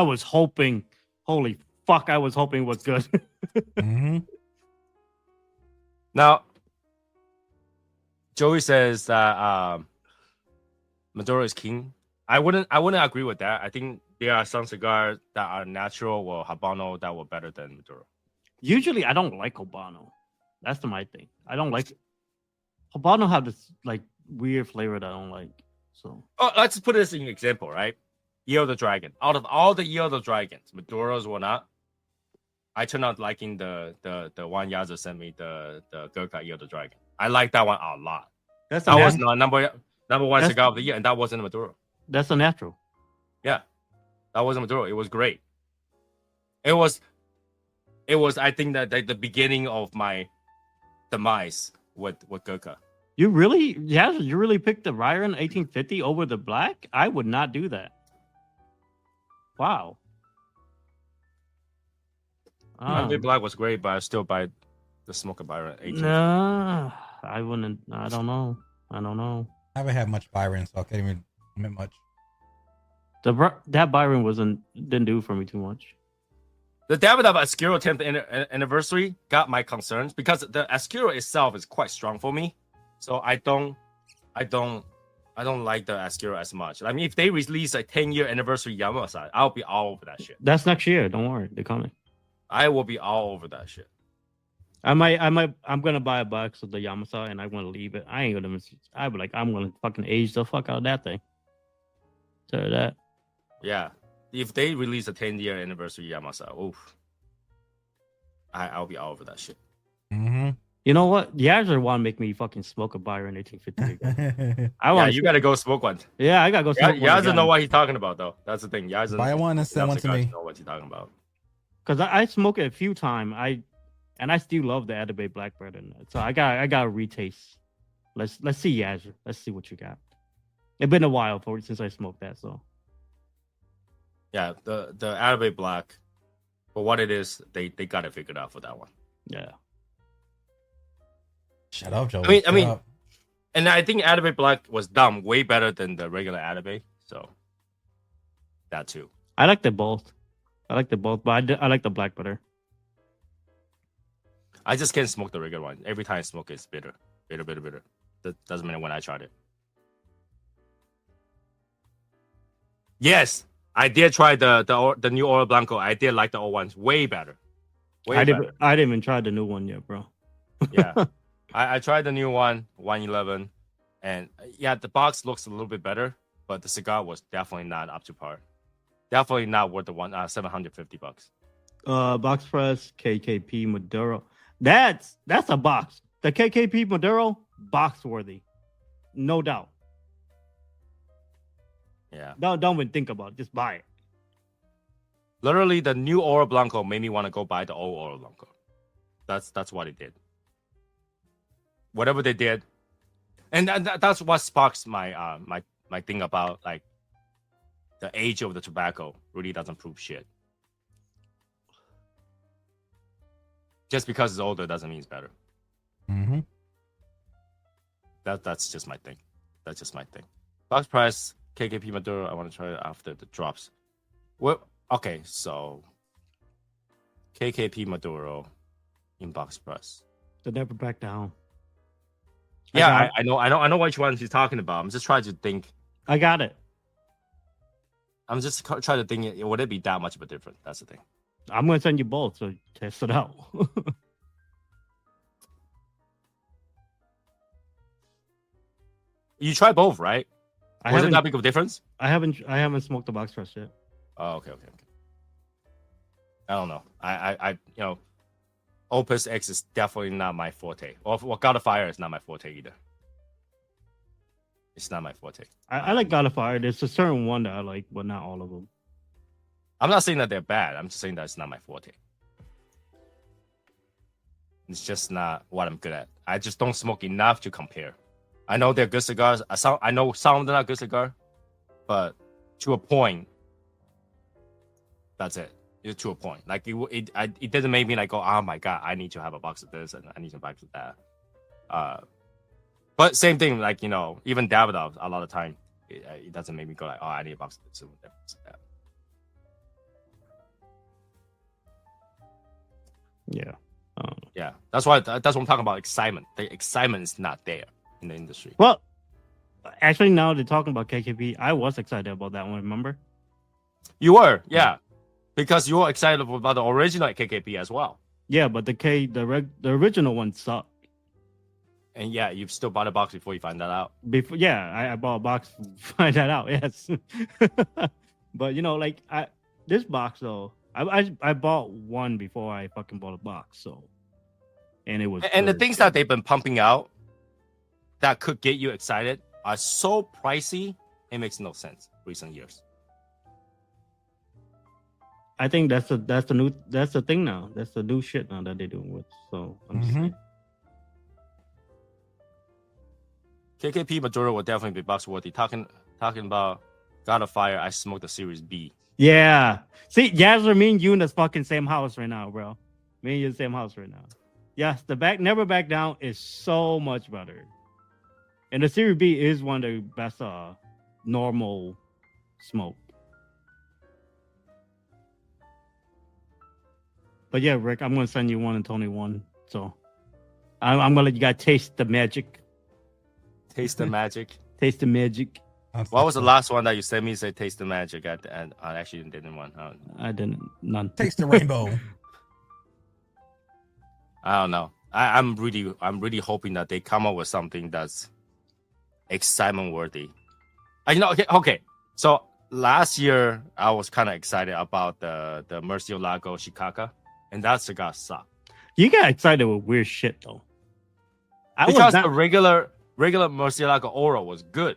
was hoping, holy fuck, I was hoping was good. Mm-hmm. Now, Joey says that Maduro is king. I wouldn't agree with that. I think there are some cigars that are natural or Habano that were better than Maduro. Usually, I don't like Habano. That's my thing. I don't like Habano. Have this like weird flavor that I don't like. So Let's put this in an example, right? Year of the Dragon. Out of all the Year of the Dragons, Maduros were not. I turned out liking the one Yaza sent me, the Gurkha Year of the Dragon. I like that one a lot. that's That a was nat- not number one That's- cigar of the year, and that wasn't Maduro. that's a natural. Yeah, that wasn't Maduro. It was great. It was. I think that the beginning of my demise with Gurkha. You really picked the Ryron 1850 over the black? I would not do that. Wow. Atabey Black was great, but I still buy the Smoker Byron 18. No, I wouldn't. I don't know. I haven't had much Byron, so I can't even admit much. That Byron didn't do for me too much. The Davidoff Oscuro 10th anniversary got my concerns because the Oscuro itself is quite strong for me. So I don't like the Oscuro as much. I mean, if they release a 10-year anniversary Yamasa, I'll be all over that shit. That's next year. Don't worry, they're coming. I will be all over that shit. I'm gonna buy a box of the Yamasa and I'm gonna leave it. I ain't gonna miss. I'm gonna fucking age the fuck out of that thing. Tell you that. Yeah. If they release a 10-year anniversary Yamasa, oof. I'll be all over that shit. Mm-hmm. You know what? Yazzer want to make me fucking smoke a Byron 1850 again. I Yeah, want. you gotta go smoke one. Yeah, I gotta go smoke one. Yazza know what he's talking about, though. That's the thing. Yazza Buy one and send one to me. know what he's talking about. Because I smoke it a few times. I still love the Atabey Blackbird in it. So I got a retaste. Let's see, Yazzer. Let's see what you got. It's been a while since I smoked that, so. Yeah, the Arabic Black, for what it is, they got it figured out for that one. Yeah. Shut up, Joe. I mean, and I think Arabic Black was done way better than the regular Arabic, so that too. I like them both. But I like the black better. I just can't smoke the regular one. Every time I smoke it, it's bitter. Bitter. That doesn't matter when I tried it. Yes, I did try the new Oro Blanco. I did like the old ones way better. I didn't even try the new one yet, bro. Yeah, I tried the new one, 111, and yeah, the box looks a little bit better, but the cigar was definitely not up to par. Definitely not worth the $750. Box press KKP Maduro. That's a box. The KKP Maduro, box worthy, no doubt. Yeah. Don't even think about it. Just buy it. Literally, the new Oro Blanco made me want to go buy the old Oro Blanco. That's what it did. Whatever they did, and that's what sparks my my thing about like the age of the tobacco really doesn't prove shit. Just because it's older doesn't mean it's better. Mm-hmm. That's just my thing. That's just my thing. Box price KKP Maduro. I want to try it after the drops. Well, okay, so KKP Maduro in box press. They never back down. Yeah, I know which one she's talking about. I'm just trying to think. I got it. I'm just trying to think. Would it be that much of a difference? That's the thing. I'm gonna send you both, so test it out. You try both, right? Was it that big of a difference? I haven't smoked the box press yet. Oh, okay. I don't know. I Opus X is definitely not my forte. Or God of Fire is not my forte either. It's not my forte. I like God of Fire. There's a certain one that I like, but not all of them. I'm not saying that they're bad. I'm just saying that it's not my forte. It's just not what I'm good at. I just don't smoke enough to compare. I know they're good cigars. I know some of them are good cigars, but to a point, that's it. It's to a point. Like it doesn't make me like go, oh my god, I need to have a box of this and I need a box of that. But same thing, like even Davidoff, a lot of time, it doesn't make me go like, oh, I need a box of this or that. Yeah. Yeah, that's what I'm talking about. Excitement. The excitement is not there in the industry. Well, actually, now they're talking about KKP. I was excited about that one. Remember? You were, yeah, because you were excited about the original KKP as well. Yeah, but the original one sucked. And yeah, you still bought a box before you find that out. I bought a box to find that out. Yes, but this box though, I bought one before I fucking bought a box. So, and it was the things that they've been pumping out that could get you excited are so pricey. It makes no sense. Recent years. I think that's the thing now. That's the new shit now that they're doing with. So I'm just saying. KKP Maduro will definitely be box worthy. Talking about God of Fire, I smoked the Series B. Yeah. See, Yazzer, me and you in the fucking same house right now, bro. Me and you in the same house right now. Yes, the never back down is so much better. And the Series B is one of the best normal smoke. But yeah, Rick, I'm gonna send you one and Tony one. So I'm gonna let you guys taste the magic. Taste the magic. Taste the magic. What was the last one that you sent me? Say taste the magic at the end. I actually didn't want. I didn't. None. Taste the rainbow. I don't know. I'm really hoping that they come up with something that's excitement worthy. Okay. So last year I was kind of excited about the Murcielago Shikaka, and that cigar sucked. You got excited with weird shit though. Because the regular Murcielago Oro was good.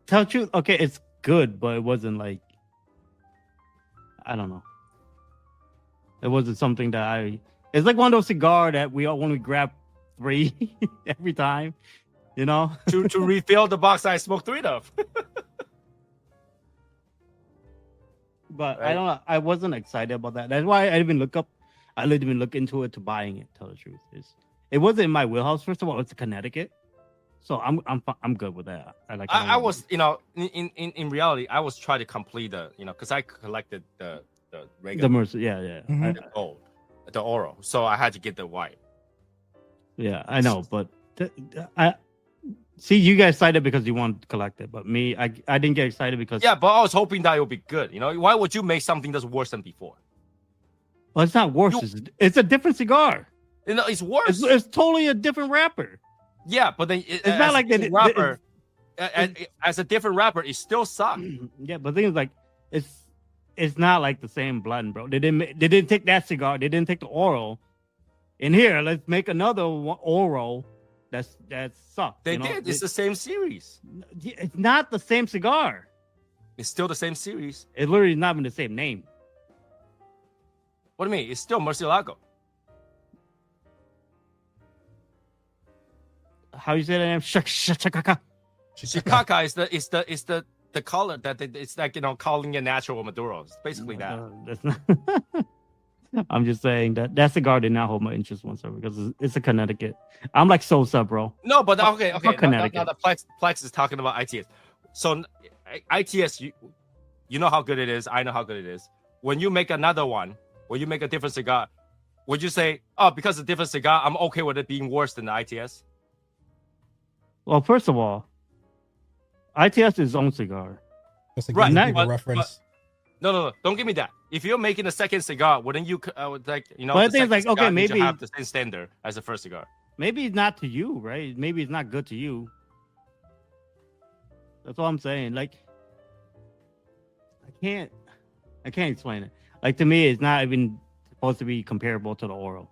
Tell the truth, okay, it's good, but it wasn't like, I don't know. It wasn't something that it's like one of those cigars that when we grab 3 every time. You know, to refill the box I smoked 3 of. but Right. I don't know. I wasn't excited about that. That's why I didn't even look into it to buying it. Tell the truth, it wasn't in my wheelhouse. First of all, it's Connecticut, so I'm good with that. I was, in reality, I was trying to complete the, because I collected the regular, the Mercer. Yeah. Mhm. the gold, the oral, so I had to get the white. Yeah, I know, but I see you guys excited because you want to collect it, but me, I didn't get excited because Yeah, but I was hoping that it would be good. Why would you make something that's worse than before? well, it's not worse. It's a different cigar. It's worse. It's totally a different wrapper. Yeah, but then It's not like the rapper. As a different rapper, it still sucks. Yeah, but the thing is, like, it's not like the same blend, bro. They didn't take that cigar. They didn't take the oral. In here, let's make another oral. That sucked. They did. It's the same series. It's not the same cigar. It's still the same series. It literally not even the same name. What do you mean? It's still Murcielago. How you say that name? Shakaka. Chicaca is the color that it's like calling it natural Maduro. It's basically that. That's not. I'm just saying that cigar did not hold my interest whatsoever because it's a Connecticut. I'm like Sosa, bro. No, but okay. Connecticut. Now the Plex is talking about ITS. So ITS, you know how good it is. I know how good it is. When you make another one, when you make a different cigar, would you say, oh, because it's a different cigar, I'm okay with it being worse than the ITS? Well, first of all, ITS is its own cigar. Just to Right, give people but- reference. No, don't give me that. If you're making a second cigar, wouldn't you But the thing is, like, okay, maybe have the same standard as the first cigar. maybe it's not to you, right? Maybe it's not good to you. That's all I'm saying. Like, I can't explain it. Like, to me, it's not even supposed to be comparable to the oral.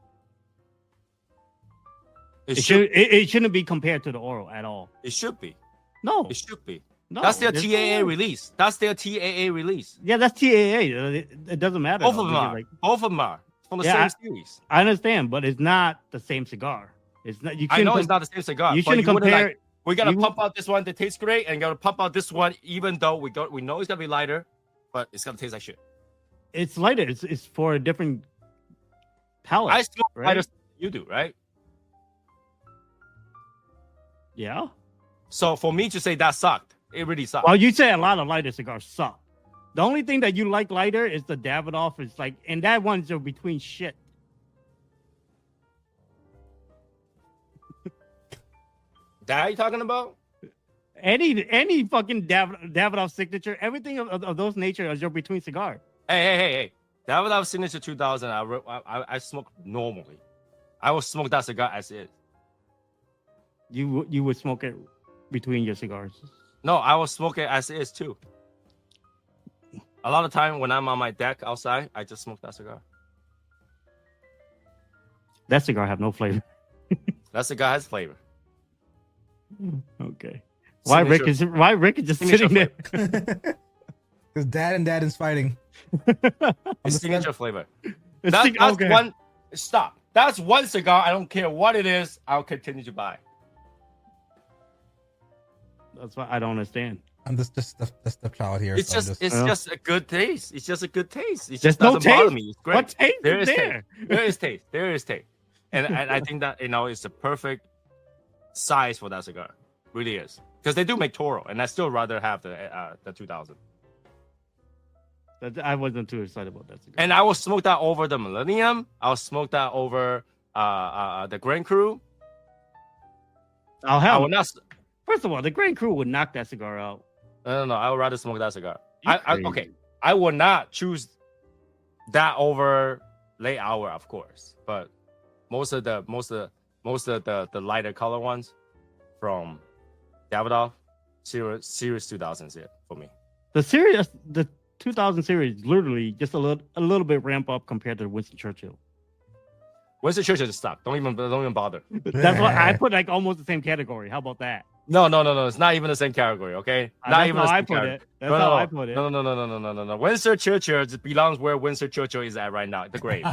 It Shouldn't be compared to the oral at all. It should be. No, It should be. no. That's their there's no TAA way. release. That's their TAA release. Yeah, that's TAA. It doesn't matter. Both though, of them because, are. like, Both of them are from the Yeah, same series. I understand, but it's not the same cigar. It's not. You I shouldn't know it's not the same cigar. You but shouldn't wouldn't compare. Like, we gotta you- pump out this one that tastes great, and gotta pump out this one, even though we know it's gonna be lighter, but it's gonna taste like shit. It's lighter. It's for a different palate. I smoke right? lighter than you do, right? Yeah. So for me to say that sucked, it really sucked. Well, you say a lot of lighter cigars suck. The only thing that you like lighter is the Davidoff. It's like, and that one's between shit. That you talking about? Any fucking Davidoff signature, everything of those nature is your between cigar. Hey. That was our signature 2000. I smoke normally. I will smoke that cigar as is. You would smoke it between your cigars. No, I will smoke it as is too. A lot of time when I'm on my deck outside, I just smoke that cigar. That cigar have no flavor. That cigar has flavor. Okay. Why Rick is just signature sitting there? Because dad is fighting. It's signature flavor. It's That's okay. one. Stop. That's one cigar. I don't care what it is. I'll continue to buy. That's why I don't understand. I'm just the child here. It's so just I'm it's just a good taste. It's just a good taste. It There's just no doesn't bother taste? me. It's great. What taste There is is there? taste. There is taste. There is taste. And I think that it's a perfect size for that cigar. Really is. Because they do make Toro, and I still rather have the 2000. I wasn't too excited about that cigar. And I will smoke that over the Millennium. I'll smoke that over the Grand Cru. I'll I have. will not. First of all, the Grand Cru would knock that cigar out. No. I would rather smoke that cigar. You Okay. crazy. I would not choose that over late hour, of course. But most of the lighter color ones from Davidoff series 2000 is it for me. The 2000 series literally just a little bit ramp up compared to Winston Churchill. Winston Churchill just stop. Don't even bother. That's why I put like almost the same category. How about that? No. It's not even the same category. Okay. Not That's even how the I same put category. it. That's how I put it. No. Winston Churchill belongs where Winston Churchill is at right now, the grave.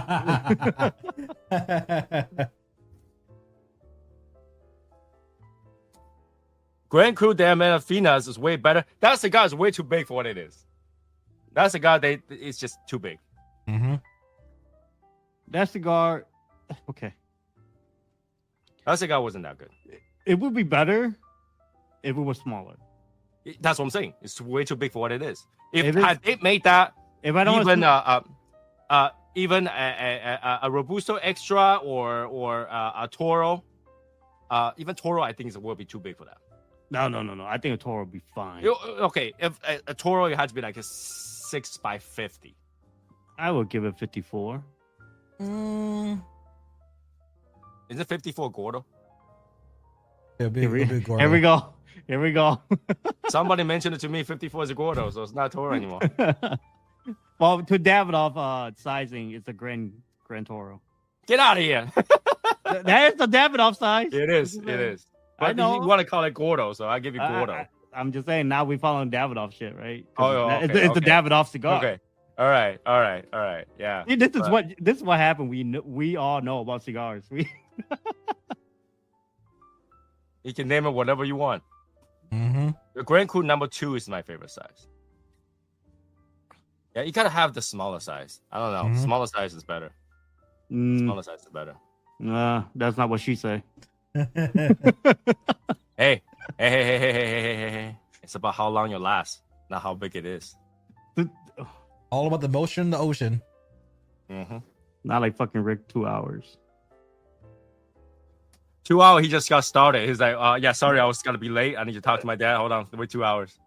Grand Cru de Finas is way better. That cigar is way too big for what it is. That cigar, it's just too big. Mm-hmm. That cigar, okay. That cigar wasn't that good. It would be better if it was smaller. That's what I'm saying. It's way too big for what it is. If Had it made that If I don't even a Robusto Extra or a Toro, even Toro, I think will be too big for that. No. I think a Toro would be fine. Okay, if a Toro, it had to be like a 6x50. I would give it 54. Mm. Is it 54 Gordo? It'll be, Here we, it'll be Gordo. here we go. Here we go. Somebody mentioned it to me. 54 is a Gordo, so it's not Toro anymore. Well, to Davidoff sizing, it's a Grand Toro. Get out of here. That is the Davidoff size. It is. It is. I But know. you want to call it Gordo, so I give you Gordo. I'm just saying, now we following Davidoff shit, right? Oh, okay, it's the okay. Davidoff cigar. Okay. All right. Yeah. See, this is what happened. We all know about cigars. You can name it whatever you want. Mm-hmm. The Grand Cru number 2 is my favorite size. Yeah, you gotta have the smaller size. I don't know. Mhm. Smaller size is better. Mm, Smaller size is better. nah, that's not what she say. Hey. It's about how long you last, not how big it is. All about the motion in the ocean. Mm-hmm. Not like fucking Rick 2 hours. 2 hours, he just got started. He's like, yeah, sorry, I was gonna be late. I need to talk to my dad. Hold on, wait 2 hours.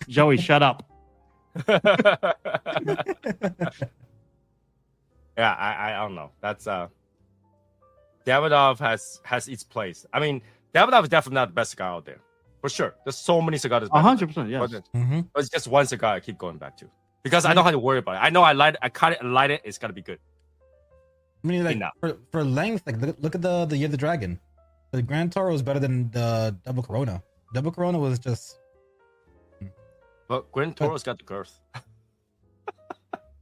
Joey, shut up. Yeah, I don't know. That's Davidoff has its place. I mean, Davidoff is definitely not the best cigar out there, for sure. There's so many cigars. 100%, yes. Mm-hmm. But it's just one cigar I keep going back to because I don't have to worry about it. I know I cut it and light it. It's gonna be good. I mean, like Enough. for length, like look at the Year of the Dragon. The Grand Toro is better than the Double Corona. Double Corona was just But Grand Toro's got the girth.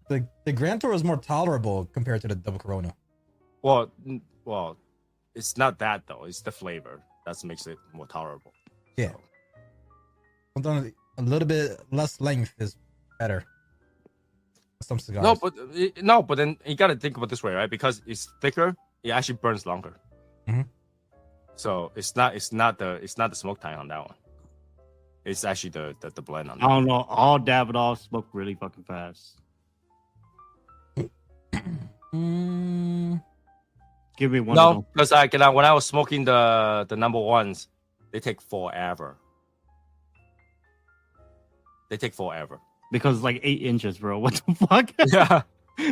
the Grand Toro is more tolerable compared to the Double Corona. Well, it's not that though. It's the flavor that makes it more tolerable. Yeah. So, Sometimes a little bit less length is better. Some cigars. no, but then you gotta think about it this way, right? Because it's thicker, it actually burns longer. Mhm. So it's not the smoke time on that one. It's actually the blend on that. I don't know. All Davidoff smoke really fucking fast. Mm, Give me one. of No, them. because when I was smoking the number ones, they take forever. Because it's like 8 inches, bro. What the fuck? Yeah,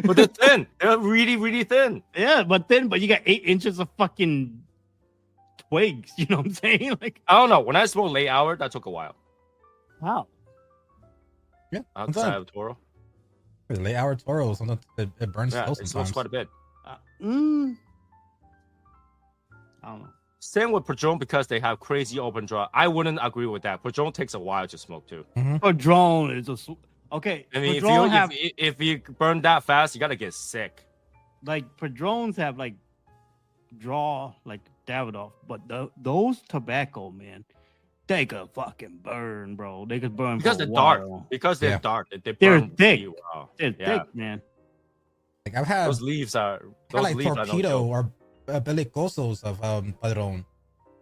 but they're thin. They're really, really thin. Yeah, but you got 8 inches of fucking twigs. You know what I'm saying? Like, I don't know. When I smoked late hour, that took a while. how? yeah. Outside Sometimes of Toro, the late hour Toro, sometimes it burns yeah, slow it smokes sometimes. quite a bit. I don't know. Same with Padron because they have crazy open draw. I wouldn't agree with that. Padron takes a while to smoke too. A drone is okay. I mean, Padron if you burn that fast, you gotta get sick. like Padrones have like draw like Davidoff, but those tobacco, man, they could fucking burn, bro. They could burn Because for they're a dark. while. Because they're Yeah. dark. They They're burn thick. really well. They're Yeah. thick, man. Like I've had Those leaves are like no torpedo joke. or belicosos of Padron,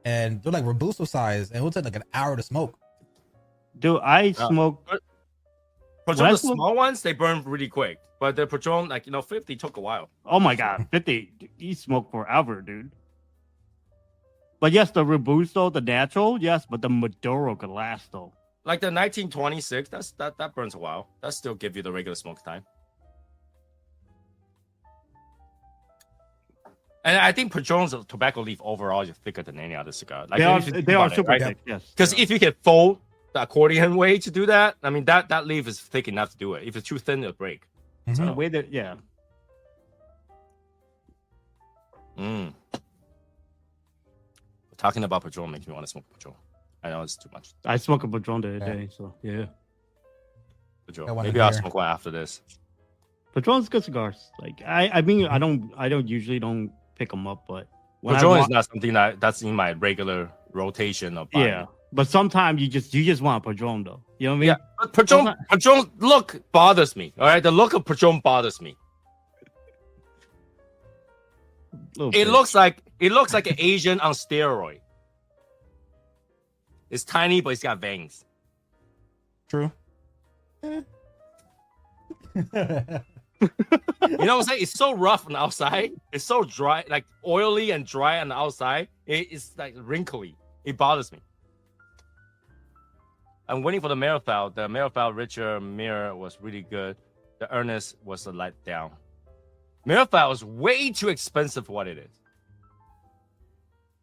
and they're like robusto size, and it will take like an hour to smoke. Dude, I smoke. Padron, I the smoke- small ones, they burn really quick. But the Padron, 50 took a while. Oh my god, 50. You smoke forever, dude. But yes, the robusto, the natural, yes, but the Maduro could last though. Like the 1926, that burns a while. That still give you the regular smoke time. And I think Padron's tobacco leaf overall is thicker than any other cigar. Like, They are, if you think they are about it, super right? thick, yes. Because if you can fold the accordion way to do that, I mean that leaf is thick enough to do it. If it's too thin, it'll break. Mhm. The way that, yeah. Talking about Padron makes me want to smoke Padron. I know it's too much. I smoke a Padron the other Yeah. day, so yeah. Padron. Got one Maybe in I'll here. smoke one after this. Padron's good cigars. Like I mean, I don't usually don't pick them up, but Padron is not something that's in my regular rotation of buying. Yeah, but sometimes you just want Padron though. You know what I mean? Yeah, but Padron look bothers me. All right, the look of Padron bothers me. It looks like an Asian on steroid. It's tiny, but it's got veins. True. You know what I'm saying? It's so rough on the outside. It's so dry, like oily and dry on the outside. It's like wrinkly. It bothers me. I'm waiting for the Marifal. The Marifal Richer mirror was really good. The Ernest was a letdown. Marifal is way too expensive for what it is.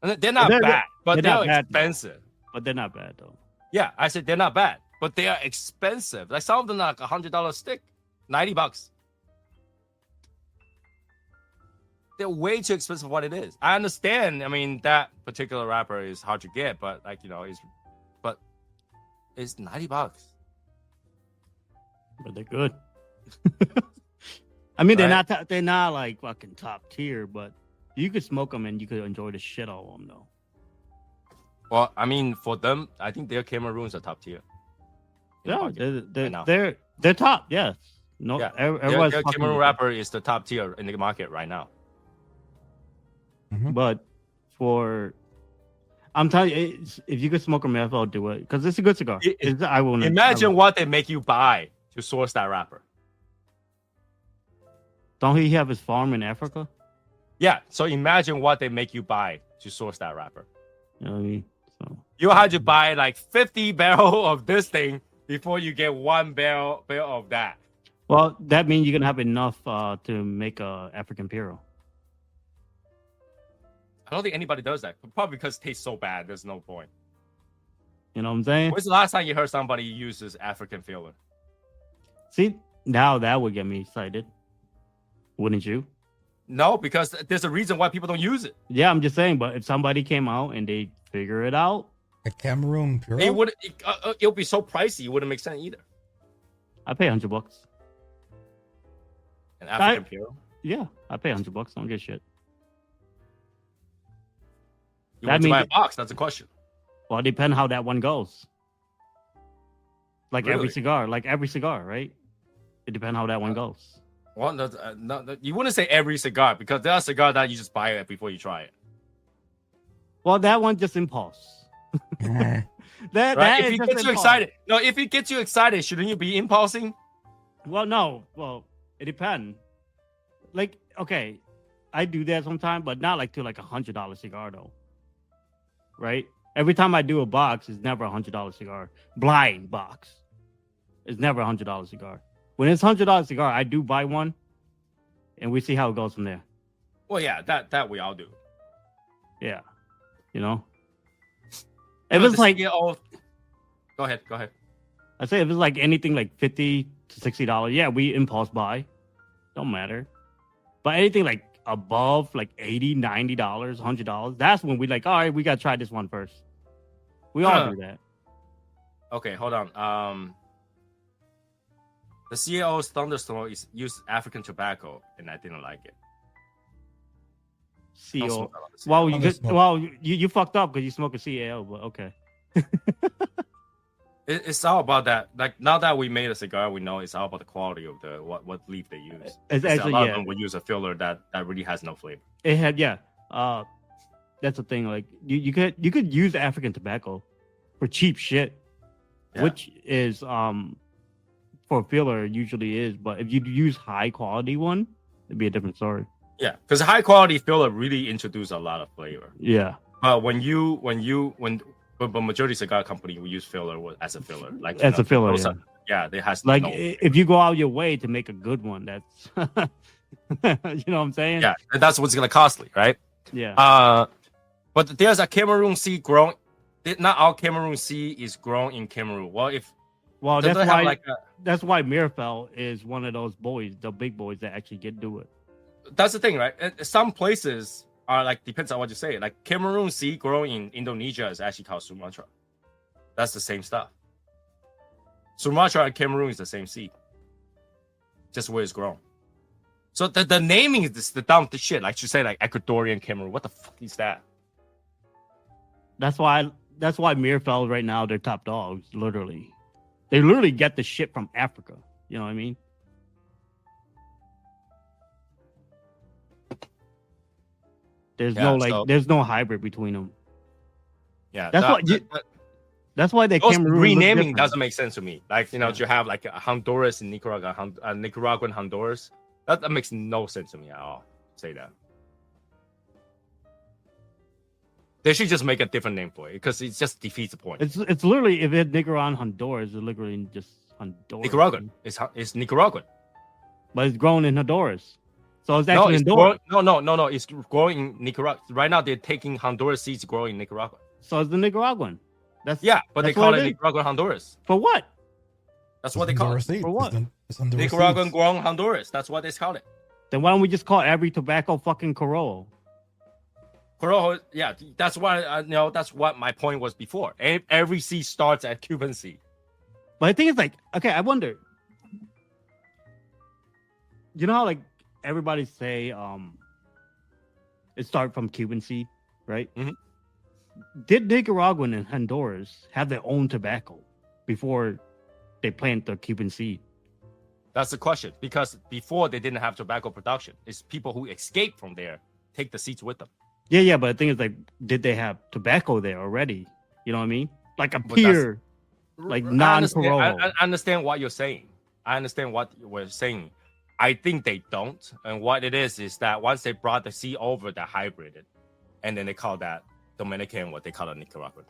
And they're not bad, but they're expensive. But they're not bad though. Yeah, I said they're not bad, but they are expensive. Like some of them are like $100 stick, $90. They're way too expensive for what it is. I understand. I mean, that particular wrapper is hard to get, but like it's $90. But they're good. I mean, they're not like fucking top tier, but you could smoke them and you could enjoy the shit out of them though. Well, I mean, for them, I think their Cameroons are top tier. Yeah, they're top. Yes. No, yeah. Everyone's their Cameroon wrapper is the top tier in the market right now. Mm-hmm. But I'm telling you, if you could smoke a meth, I'll do it because it's a good cigar. I will. Imagine what they make you buy to source that wrapper. Don't he have his farm in Africa? Yeah. So imagine what they make you buy to source that wrapper. You know what I mean? So you had to buy like 50 barrels of this thing before you get 1 barrel of that. Well, that means you're gonna have enough to make a African Puro. I don't think anybody does that. Probably because it tastes so bad. There's no point. You know what I'm saying? When's the last time you heard somebody use this African filler? See, now that would get me excited. Wouldn't you? No, because there's a reason why people don't use it. Yeah, I'm just saying. But if somebody came out and they figure it out, a Cameroon Puro, it'll be so pricey. It wouldn't make sense either. I pay $100. An African Puro? Yeah, I pay $100. I don't get shit. You want to buy a box? That's a question. Well, it depends how that one goes. Like Really? every cigar, right? It depends how that one goes. Well, no, you wouldn't say every cigar because there are cigars that you just buy it before you try it. Well, that one just impulse. Right? If it gets you excited, if it gets you excited, shouldn't you be impulsing? Well, no. Well, it depends. Like, okay, I do that sometimes, but not like to like $100 cigar though. Right? Every time I do a box, it's never $100 cigar. Blind box. It's never $100 cigar. When it's $100 cigar, I do buy one, and we see how it goes from there. Well, yeah, that we all do. Yeah, you know. If it's like, go ahead. I say if it's like anything like $50 to $60, yeah, we impulse buy. Don't matter. But anything like above like $80, $90, $100, that's when we like, all right, we gotta try this one first. We all do that. Okay, hold on. The CAO's Thunderstorm used African tobacco, and I didn't like it. CAO. Well, you fucked up because you smoke a CAO, but okay. It's all about that. Like now that we made a cigar, we know it's all about the quality of the what leaf they use. It's actually, a lot of them will use a filler that really has no flavor. It had that's the thing. Like you could use African tobacco for cheap shit, which is for filler usually is. But if you use high quality one, it'd be a different story. Yeah, because high quality filler really introduce a lot of flavor. Yeah. But but majority cigar company will use filler as a filler, like as a filler. Yeah, there has like if you go out your way to make a good one, that's you know what I'm saying? Yeah, that's what's gonna costly, right? Yeah. But there's a Cameroon seed grown. Not all Cameroon seed is grown in Cameroon. That's why Mirafel is one of those boys, the big boys that actually get do it. That's the thing, right? Some places are like, depends on what you say. Like Cameroon seed grown in Indonesia is actually called Sumatra. That's the same stuff. Sumatra and Cameroon is the same seed, just where it's grown. So the naming is the dumb shit. Like you say, like Ecuadorian Cameroon. What the fuck is that? That's why Mirfeld right now they're top dogs. Literally, they literally get the shit from Africa. You know what I mean? There's there's no hybrid between them. Yeah, that's why they Cameroon renaming doesn't make sense to me. Like you have like Honduras and Nicaragua, Nicaraguan Honduras. That makes no sense to me at all. Say that. They should just make a different name for it because it just defeats the point. It's literally if it's Nicaraguan Honduras, it's literally just Honduras. Nicaraguan. It's Nicaraguan. But it's grown in Honduras. So it's actually Honduras. No. It's growing in Nicaragua. Right now they're taking Honduras seeds growing in Nicaragua. So it's the Nicaraguan. But they call it Nicaraguan Honduras. For what? That's what they call it. For what? Nicaraguan grown Honduras. That's what they call it. Then why don't we just call every tobacco fucking Corojo? Corojo, yeah, that's why that's what my point was before. Every seed starts at Cuban seed. But the thing is, like, okay, I wonder. You know how like everybody say it started from Cuban seed, right? Mm-hmm. Did Nicaraguan and Honduras have their own tobacco before they plant the Cuban seed? That's the question. Because before they didn't have tobacco production. It's people who escape from there take the seeds with them. Yeah, but the thing is, like, did they have tobacco there already? You know what I mean? Like a pure, like non-Corojo. I understand what you're saying. I understand what we're saying. I think they don't. And what it is that once they brought the seed over, they hybrided. And then they call that Dominican, what they call it Nicaraguan.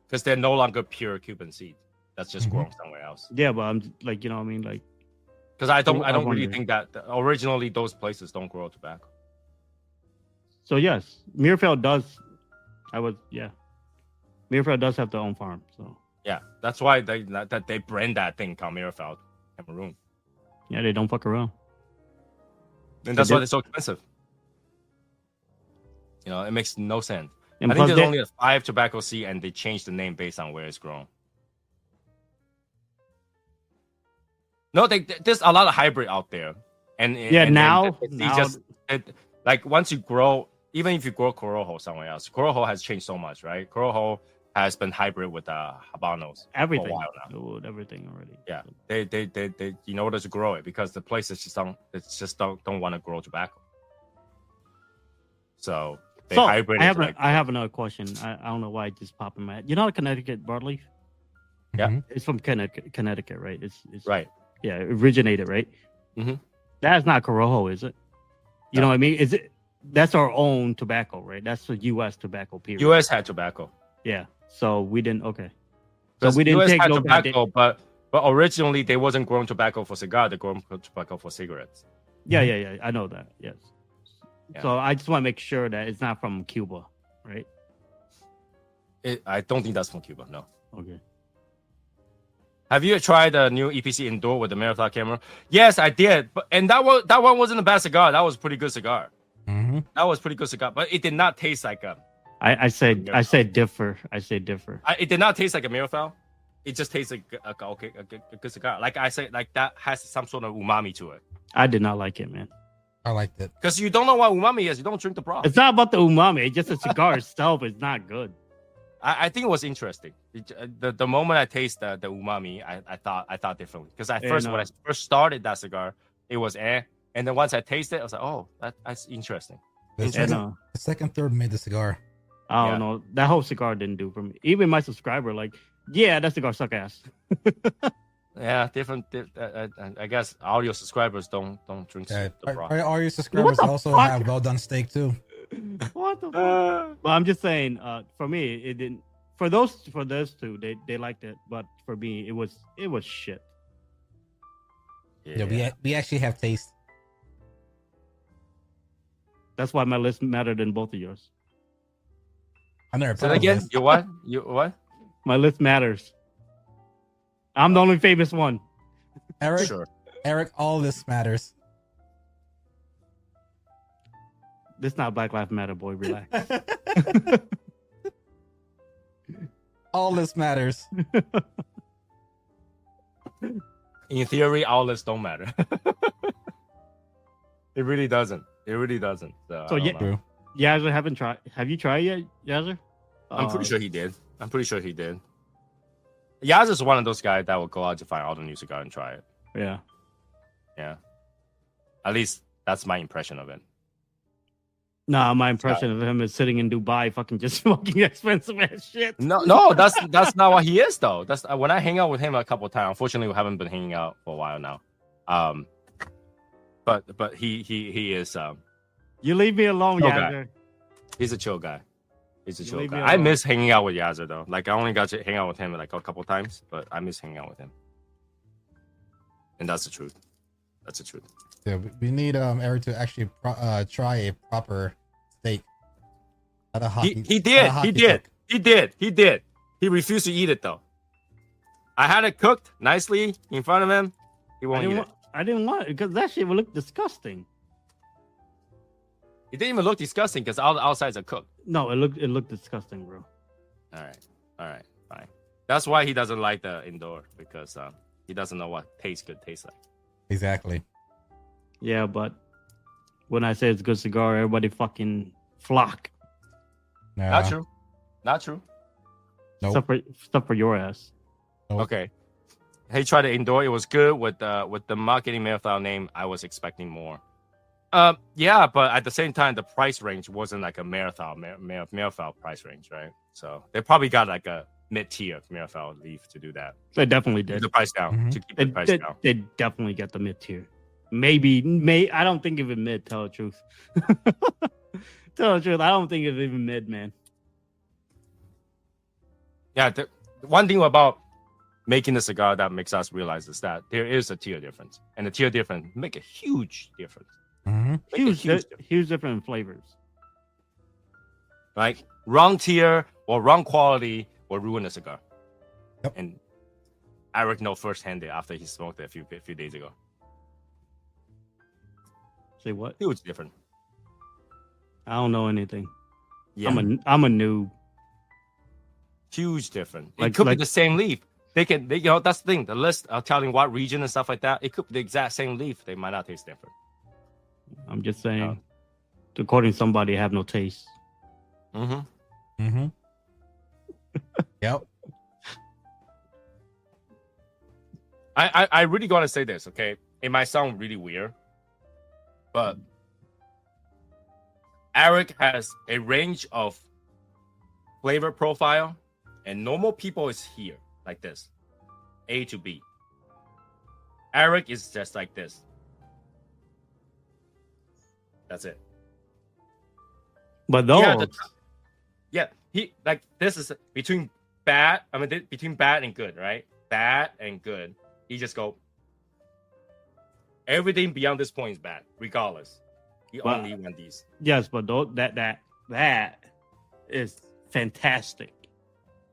Because they're no longer pure Cuban seed. That's just grown somewhere else. Yeah, but I'm like, you know what I mean? Like, because I don't really think that originally those places don't grow tobacco. So yes, Mirfeld does. Mirfeld does have their own farm. So yeah, that's why they brand that thing called Mirfeld Cameroon. Yeah, they don't fuck around. And that's why they're so expensive. You know, it makes no sense. And I think there's only 5 tobacco seed, and they changed the name based on where it's grown. No, there's a lot of hybrid out there, now like once you grow, even if you grow Corojo somewhere else, Corojo has changed so much, right? Corojo has been hybrid with Habanos everything for a while now. Everything already. Yeah, they in order to grow it because the places just don't want to grow tobacco, so they hybrid. I have another question. I don't know why it just popped in my head. You know Connecticut broadleaf? Yeah, it's from Connecticut, right? It's right. Yeah, originated, right? Mm-hmm. That's not Corojo, is it? You know what I mean? Is it? That's our own tobacco, right? That's the U.S. tobacco. Period. U.S. had tobacco. Yeah, so we didn't. Okay, so we didn't US take had no tobacco, but originally they wasn't growing tobacco for cigar. They growing tobacco for cigarettes. Yeah. I know that. Yes. Yeah. So I just want to make sure that it's not from Cuba, right? I don't think that's from Cuba. No. Okay. Have you tried the new EPC Indoor with the Marathon camera? Yes, I did. And that one wasn't a bad cigar. That was a pretty good cigar. Mm-hmm. That was pretty good cigar, but it did not taste like a. I say differ. It did not taste like a Marathon. It just tastes like a good cigar. Like I said, like that has some sort of umami to it. I did not like it, man. I liked it because you don't know what umami is. You don't drink the broth. It's not about the umami. It's just the cigar itself is not good. I think it was interesting. The moment I tasted the umami, I thought differently. Because when I first started that cigar, it was and then once I tasted it, I was like, oh, that's interesting. The second third made the cigar. I don't know. That whole cigar didn't do for me. Even my subscriber, like, yeah, that cigar suck ass. Yeah, different. I guess all your subscribers don't drink the broth. All your subscribers also have well done steak too. What the fuck? But I'm just saying, for me, it didn't. For those two, they liked it, but for me, it was shit. Yeah, we actually have taste. That's why my list mattered than both of yours. I'm never. So again, you what? You what? My list matters. I'm the only famous one. Eric, all this matters. This not Black Lives Matter, boy. Relax. All this matters. In theory, all this don't matter. It really doesn't. It really doesn't. So So I yeah, don't know. Yazzer haven't tried. Have you tried yet, Yazzer? I'm pretty sure he did. I'm pretty sure he did. Yaz is one of those guys that will go out to find all the new cigar and try it. Yeah. Yeah. At least that's my impression of it. Nah, my impression of him is sitting in Dubai, fucking just smoking expensive ass shit. No, that's not what he is though. That's when I hang out with him a couple of times. Unfortunately, we haven't been hanging out for a while now. But he is You leave me alone, chill guy. Yazzer. He's a chill guy. He's a You chill leave me guy. I alone. miss hanging out with Yazzer though. Like I only got to hang out with him like a couple times, but I miss hanging out with him. And that's the truth. That's the truth. Yeah, we need Eric to actually try a proper steak. Not a hockey, He not a did. hockey He did. cook. He did. He did. He refused to eat it though. I had it cooked nicely in front of him. He won't eat it. I didn't want it because that shit would look disgusting. It didn't even look disgusting because all the outsides are cooked. No, it looked disgusting, bro. All right, fine. That's why he doesn't like the indoor because he doesn't know what tastes good tastes like. Exactly. Yeah, but when I say it's a good cigar, everybody fucking flock. Nah, Not true. Not true. Nope. Stuff for your ass. Nope. Okay. He tried the indoor. It was good with the marketing marathon name. I was expecting more. Yeah, but at the same time, the price range wasn't like a marathon price range, right? So they probably got like a mid-tier marathon leaf to do that. They definitely Keep did. the price down. Mhm. To keep the price down. They definitely get the mid tier. I don't think of it mid. Tell the truth. Tell the truth. I don't think of it even mid, man. Yeah, the one thing about making the cigar that makes us realize is that there is a tier difference, and the tier difference make a huge difference. Mhm. Make a Huge, huge difference. huge different flavors. Like wrong tier or wrong quality will ruin a cigar. Yep. And Eric know firsthand it after he smoked it a few days ago. Say what? Huge difference. I don't know anything. Yeah, I'm a noob. huge difference. It Like- could like- be the same leaf. You know, that's the thing. The list are telling what region and stuff like that. It could be the exact same leaf. They might not taste different. I'm just saying. According to somebody, I have no taste. Mm-hmm. Mhm. Yep. I really gotta say this, okay? It might sound really weird, but Eric has a range of flavor profile, and normal people is here like this, A to B. Eric is just like this. That's it. But those, He like this is between bad. I mean, between bad and good, right? Bad and good. He just go. Everything beyond this point is bad, regardless. He Wow. only want these. yes, but that is fantastic.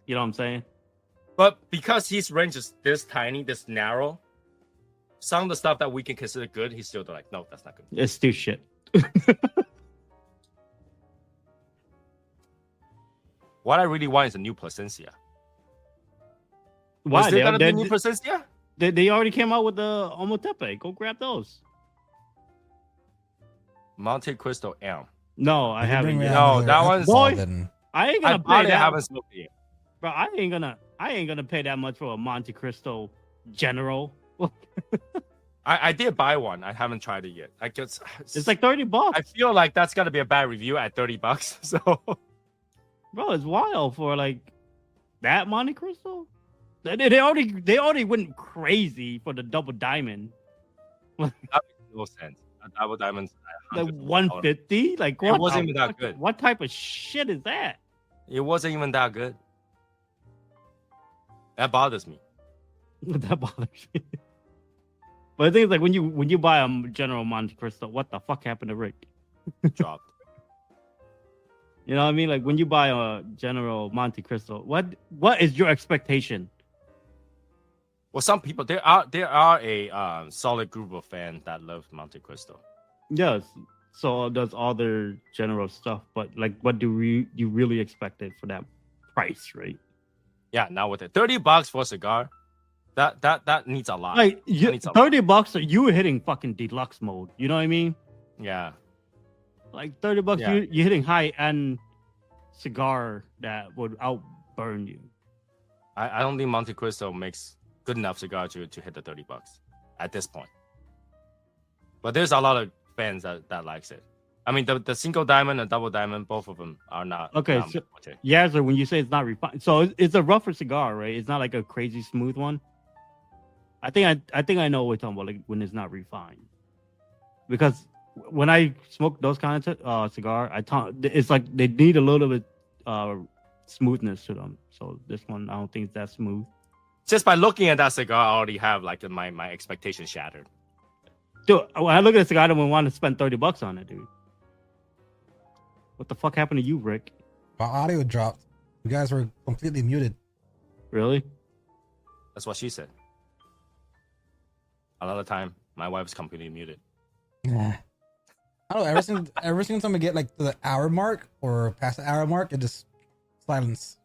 You know what I'm saying? But because his range is this tiny, this narrow, some of the stuff that we can consider good, he's still like, no, that's not good. It's still shit. What I really want is a new Placencia. Why? Is there gonna be a new They, Placencia? they already came out with the Omotepe. Go grab those. Monte Cristo Elm. No, I If you haven't bring me yet. No, another that one's- alcohol, Boy. then I ain't I gonna pay probably that. haven't smoked it yet. Bro, I ain't gonna pay that much for a Monte Cristo General. I did buy one. I haven't tried it yet. I guess It's like $30. I feel like that's gotta be a bad review at $30. So Bro, it's wild for like that Monte Cristo. They already went crazy for the double diamond. that makes no sense. A double diamond. Like $100. 150? Like what? wasn't the even that fuck- good. What type of shit is that? It wasn't even that good. That bothers me. That bothers me. But the thing is, like when you buy a General Monte Cristo, what the fuck happened to Rick? Dropped. You know what I mean? Like when you buy a General Monte Cristo, what is your expectation? Well, some people there are a solid group of fans that love Monte Cristo. Yes. So does all their general stuff, but like, what do you really expect it for that price, right? Yeah, now with it, $30 for a cigar, that needs a lot. Like need some- $30, you were hitting fucking deluxe mode. You know what I mean? Yeah. Like $30, Yeah. you're hitting high-end cigar that would outburn you. I don't think Monte Cristo makes good enough cigar to hit the $30 at this point. But there's a lot of fans that likes it. I mean, the single diamond and double diamond, both of them are not. Okay, not so, much. yeah, so when you say it's not refined, so it's a rougher cigar, right? It's not like a crazy smooth one. I think I know what we're talking about, like when it's not refined. Because when I smoke those kinds of cigar, it's like they need a little bit smoothness to them. So this one, I don't think it's that smooth. Just by looking at that cigar, I already have like my expectations shattered. Dude, when I look at a cigar, I don't want to spend $30 on it, dude. What the fuck happened to you, Rick? My audio dropped. You guys were completely muted. Really? That's what she said. Another time, my wife's completely muted. Yeah. I don't know. Ever since I'm gonna get like to the hour mark or past the hour mark, it just silence.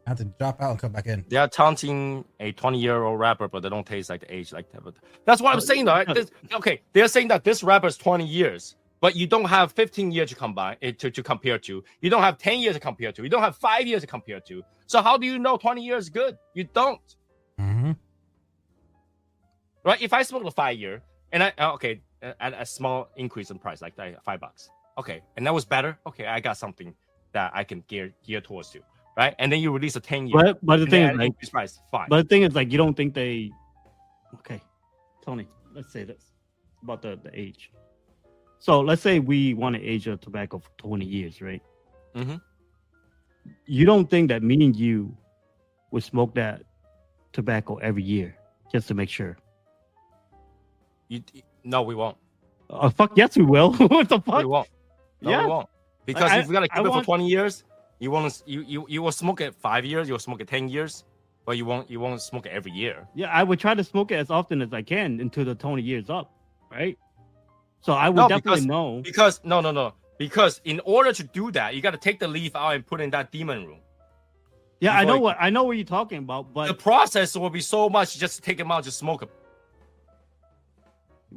I have to drop out and come back in. They are taunting a 20-year-old rapper, but they don't taste like the age like that. But that's what I'm saying, though. Okay, they're saying that this rapper is 20 years, but you don't have 15 years to combine to compare to. You don't have 10 years to compare to. You don't have 5 years to compare to. So how do you know 20 years is good? You don't. Mm-hmm. Right? If I smoke a 5 year and at a small increase in price, like $5, okay, and that was better. Okay, I got something that I can gear towards to. Right, and then you release a 10-year. But the thing is, like, price, fine. But the thing is, like, you don't think they? Okay, Tony, let's say this about the age. So let's say we want to age a tobacco for 20 years, right? Mm-hmm. You don't think that me and you would smoke that tobacco every year just to make sure? No, we won't. Fuck yes, we will. What the fuck? We won't. No, Yeah. we won't. Because I- if we gotta keep I it want- for 20 years, you will smoke it 5 years, you'll smoke it 10 years, but you won't smoke it every year. Yeah, I would try to smoke it as often as I can until the 20 years up, right? So I would No, definitely know. Because no. Because in order to do that, you gotta take the leaf out and put it in that demon room. Yeah, I before know what you're talking about, but The process will be so much just to take them out, just smoke them.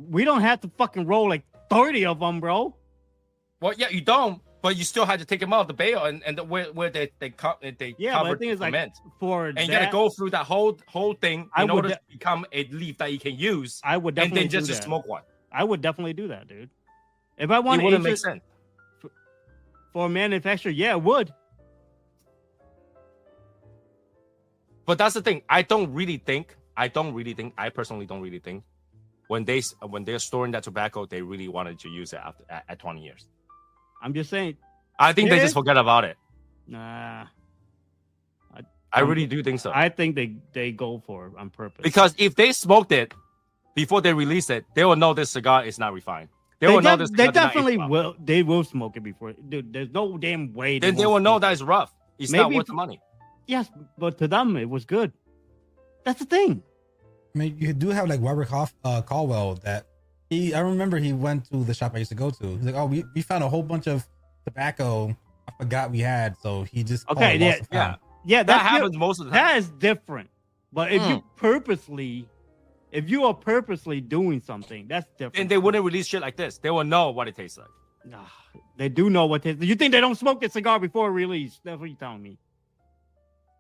we don't have to fucking roll like 30 of them, bro. Well, yeah, you don't, but you still had to take them out of the bale and where they Yeah, but covered the thing is, like, cement. For And that, you gotta go through that whole thing I in would order de- to become a leaf that you can use, I would and definitely then just do that. smoke one. I would definitely do that, dude. If I want It to wouldn't age make it sense. for a manufacturer, yeah, it would. But that's the thing. I personally don't really think when they're storing that tobacco, they really wanted to use it at 20 years. I'm just saying, I think they Yeah. just forget about it. nah. I really do think so. I think they go for it on purpose. Because if they smoked it before they release it, they will know this cigar is not refined. They will know this. They cigar did not age definitely well. will. They will smoke it before. Dude, there's no damn way. Then they won't will know smoke that it. it's rough. It's not Maybe worth the money. Yes, but to them it was good. That's the thing. I mean, you do have like Robert Caldwell that I remember he went to the shop I used to go to. He's like, oh, we found a whole bunch of tobacco I forgot we had. So he just called Okay, it lost and Yeah. found. Yeah, That that's happens most of the time. That is different. But if you are purposely doing something, that's different. And they wouldn't release shit like this. They will know what it tastes like. Nah, they do know what it is. You think they don't smoke the cigar before release? That's what you're telling me.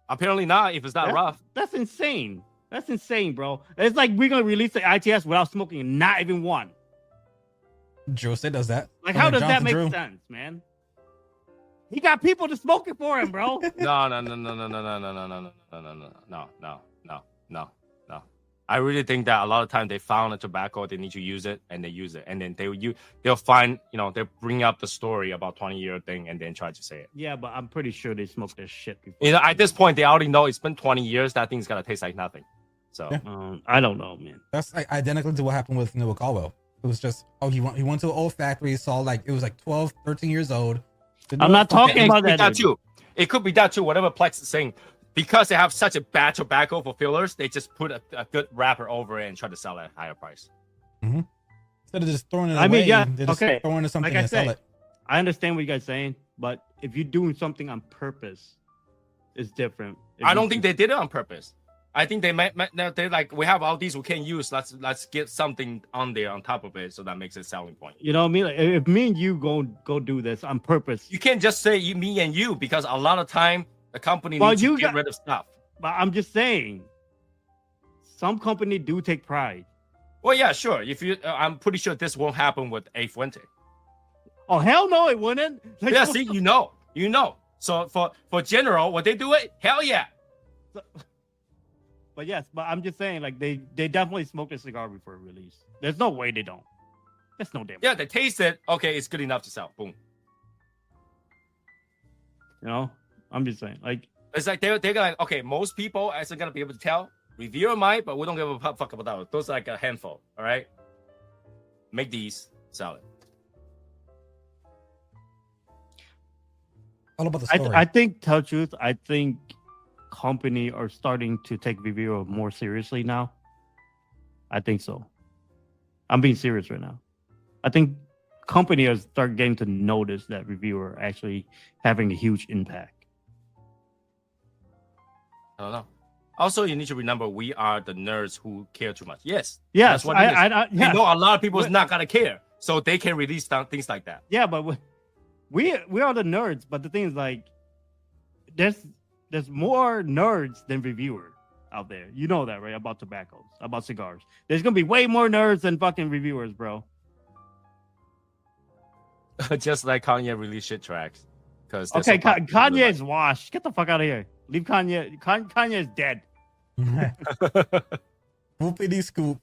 Apparently not. If it's not rough. That's insane. That's insane, bro. It's like we're gonna release the ITS without smoking not even one. Drew said does that. Like, Oh, how does that Jonathan make Drew. sense, man? He got people to smoke it for him, bro. No. I really think that a lot of times they found a tobacco, they need to use it, and they use it, and then they'll find, they'll bring up the story about 20-year thing, and then try to say it. Yeah, but I'm pretty sure they smoked this shit before. At this point, they already know it's been 20 years. That thing's gonna taste like nothing. So Yeah. I don't know, man. That's like identical to what happened with with Caldwell. It was just, he went to an old factory, saw like it was like 12, 13 years old. I'm not talking it about could be that, too. It could be that too. Whatever Plex is saying, because they have such a bad tobacco for fillers, they just put a good wrapper over it and try to sell it at a higher price. Instead of just throwing it I away, mean, yeah, they're just okay. throwing it something Like I and sell said, it. I understand what you guys are saying, but if you're doing something on purpose, it's different. If I you- don't think they did it on purpose. I think they're like, we have all these we can use. Let's get something on there on top of it, so that makes it selling point. You know what I mean? Like, if me and you go do this on purpose, You can't just say me and you, because a lot of time the company needs to get rid of stuff. but I'm just saying, some company do take pride. Well, yeah, sure. If you, I'm pretty sure this won't happen with A Fuente. Oh hell no, it wouldn't. Like, Yeah, see, you know. So for General, would they do it? Hell yeah. But yes, but I'm just saying, like they definitely smoked a cigar before release. There's no way they don't. There's no damn. Yeah, they taste it. Okay, it's good enough to sell. Boom. You know, I'm just saying, like It's like they're like, okay, most people isn't gonna be able to tell. Reviewer might, but we don't give a fuck about that. Those are like a handful. All right, make these, sell it. All about the story. I think, tell the truth, I think company are starting to take reviewer more seriously now. I think so. I'm being serious right now. I think company are start getting to notice that reviewer actually having a huge impact. I don't know. Also, you need to remember, we are the nerds who care too much. Yes, Yes, that's what it is. I You know, a lot of people is not gonna care, so they can release things like that. yeah, but we are the nerds. But the thing is, like, there's more nerds than reviewer out there. You know that, right? About tobaccos, about cigars. There's gonna be way more nerds than fucking reviewers, bro. Just like Kanye released shit tracks. Because Okay, Kanye is washed. Get the fuck out of here. Leave Kanye. Kanye is dead. Whoopity scoop.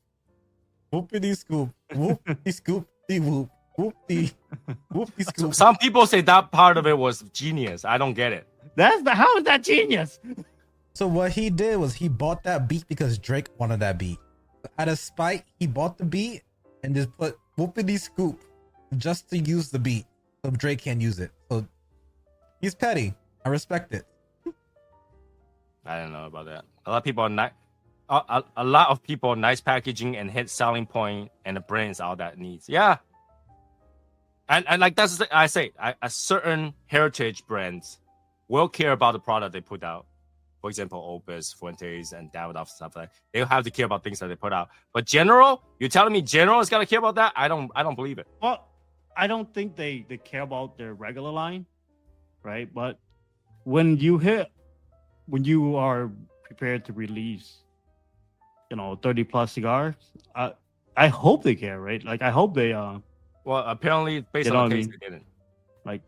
Whoopity scoop. Whoopity scoop. Whoop. Whoopty. Whoopty scoop. Some people say that part of it was genius. I don't get it. How is that genius? So what he did was he bought that beat because Drake wanted that beat. Out of spite, he bought the beat and just put whoopity scoop just to use the beat, so Drake can't use it. So he's petty. I respect it. I don't know about that. A lot of people are nice. A lot of people, nice packaging and hit selling point, and the brands all that needs. Yeah. And like that's the thing I say. A certain heritage brands will care about the product they put out. For example, Opus, Fuentes, and Davidoff stuff like that. They'll have to care about things that they put out. But General, you're telling me General is gonna care about that? I don't believe it. Well, I don't think they care about their regular line, right? But when you are prepared to release, 30 plus cigars, I hope they care, right? Like I hope they Well, apparently, based You know on the what I case, mean? they didn't. like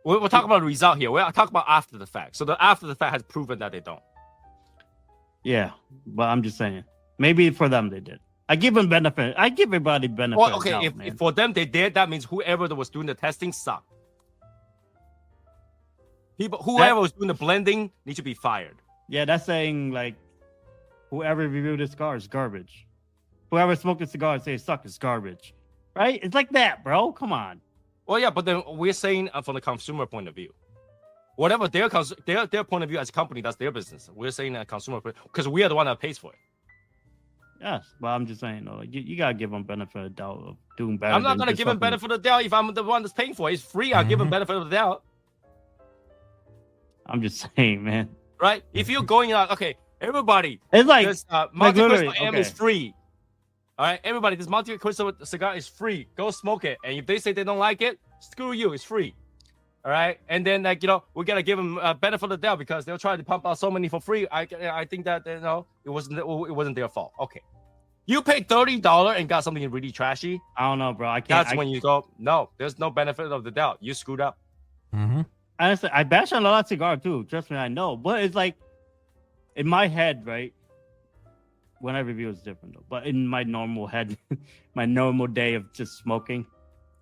We'll talk about the result here. We'll talk about after the fact. So the after the fact has proven that they don't. yeah. But I'm just saying, maybe for them they did. I give them benefit. I give everybody benefit. Well, of okay, doubt, if for them they did, that means whoever that was doing the testing sucked. Whoever was doing the blending needs to be fired. Yeah, that's saying like whoever reviewed the cigar is garbage. Whoever smoked the cigar and say it sucks is garbage. Right? It's like that, bro. Come on. Well, yeah, but then we're saying from the consumer point of view, whatever their point of view as a company, that's their business. We're saying a consumer because we are the one that pays for it. Yes, but I'm just saying, though, like you gotta give them benefit of the doubt of doing better. I'm not gonna give him benefit of the doubt if I'm the one that's paying for it. It's free. I'll give him benefit of the doubt. I'm just saying, man. Right? If you're going out, okay, everybody, It's like this multi-crystal literally, M okay. is free. All right, everybody, this multi-crystal cigar is free. Go smoke it. And if they say they don't like it, screw you. It's free. All right, and then we gotta give them benefit of the doubt because they'll try to pump out so many for free. I think that it wasn't their fault. Okay, you paid $30 and got something really trashy. I don't know, bro. I can't. That's when you go, no, there's no benefit of the doubt. You screwed up. Mm-hmm. Honestly, I bash on a lot of cigar too. Trust me, I know. But it's like in my head, right? When I review, it's different though. But in my normal head, my normal day of just smoking,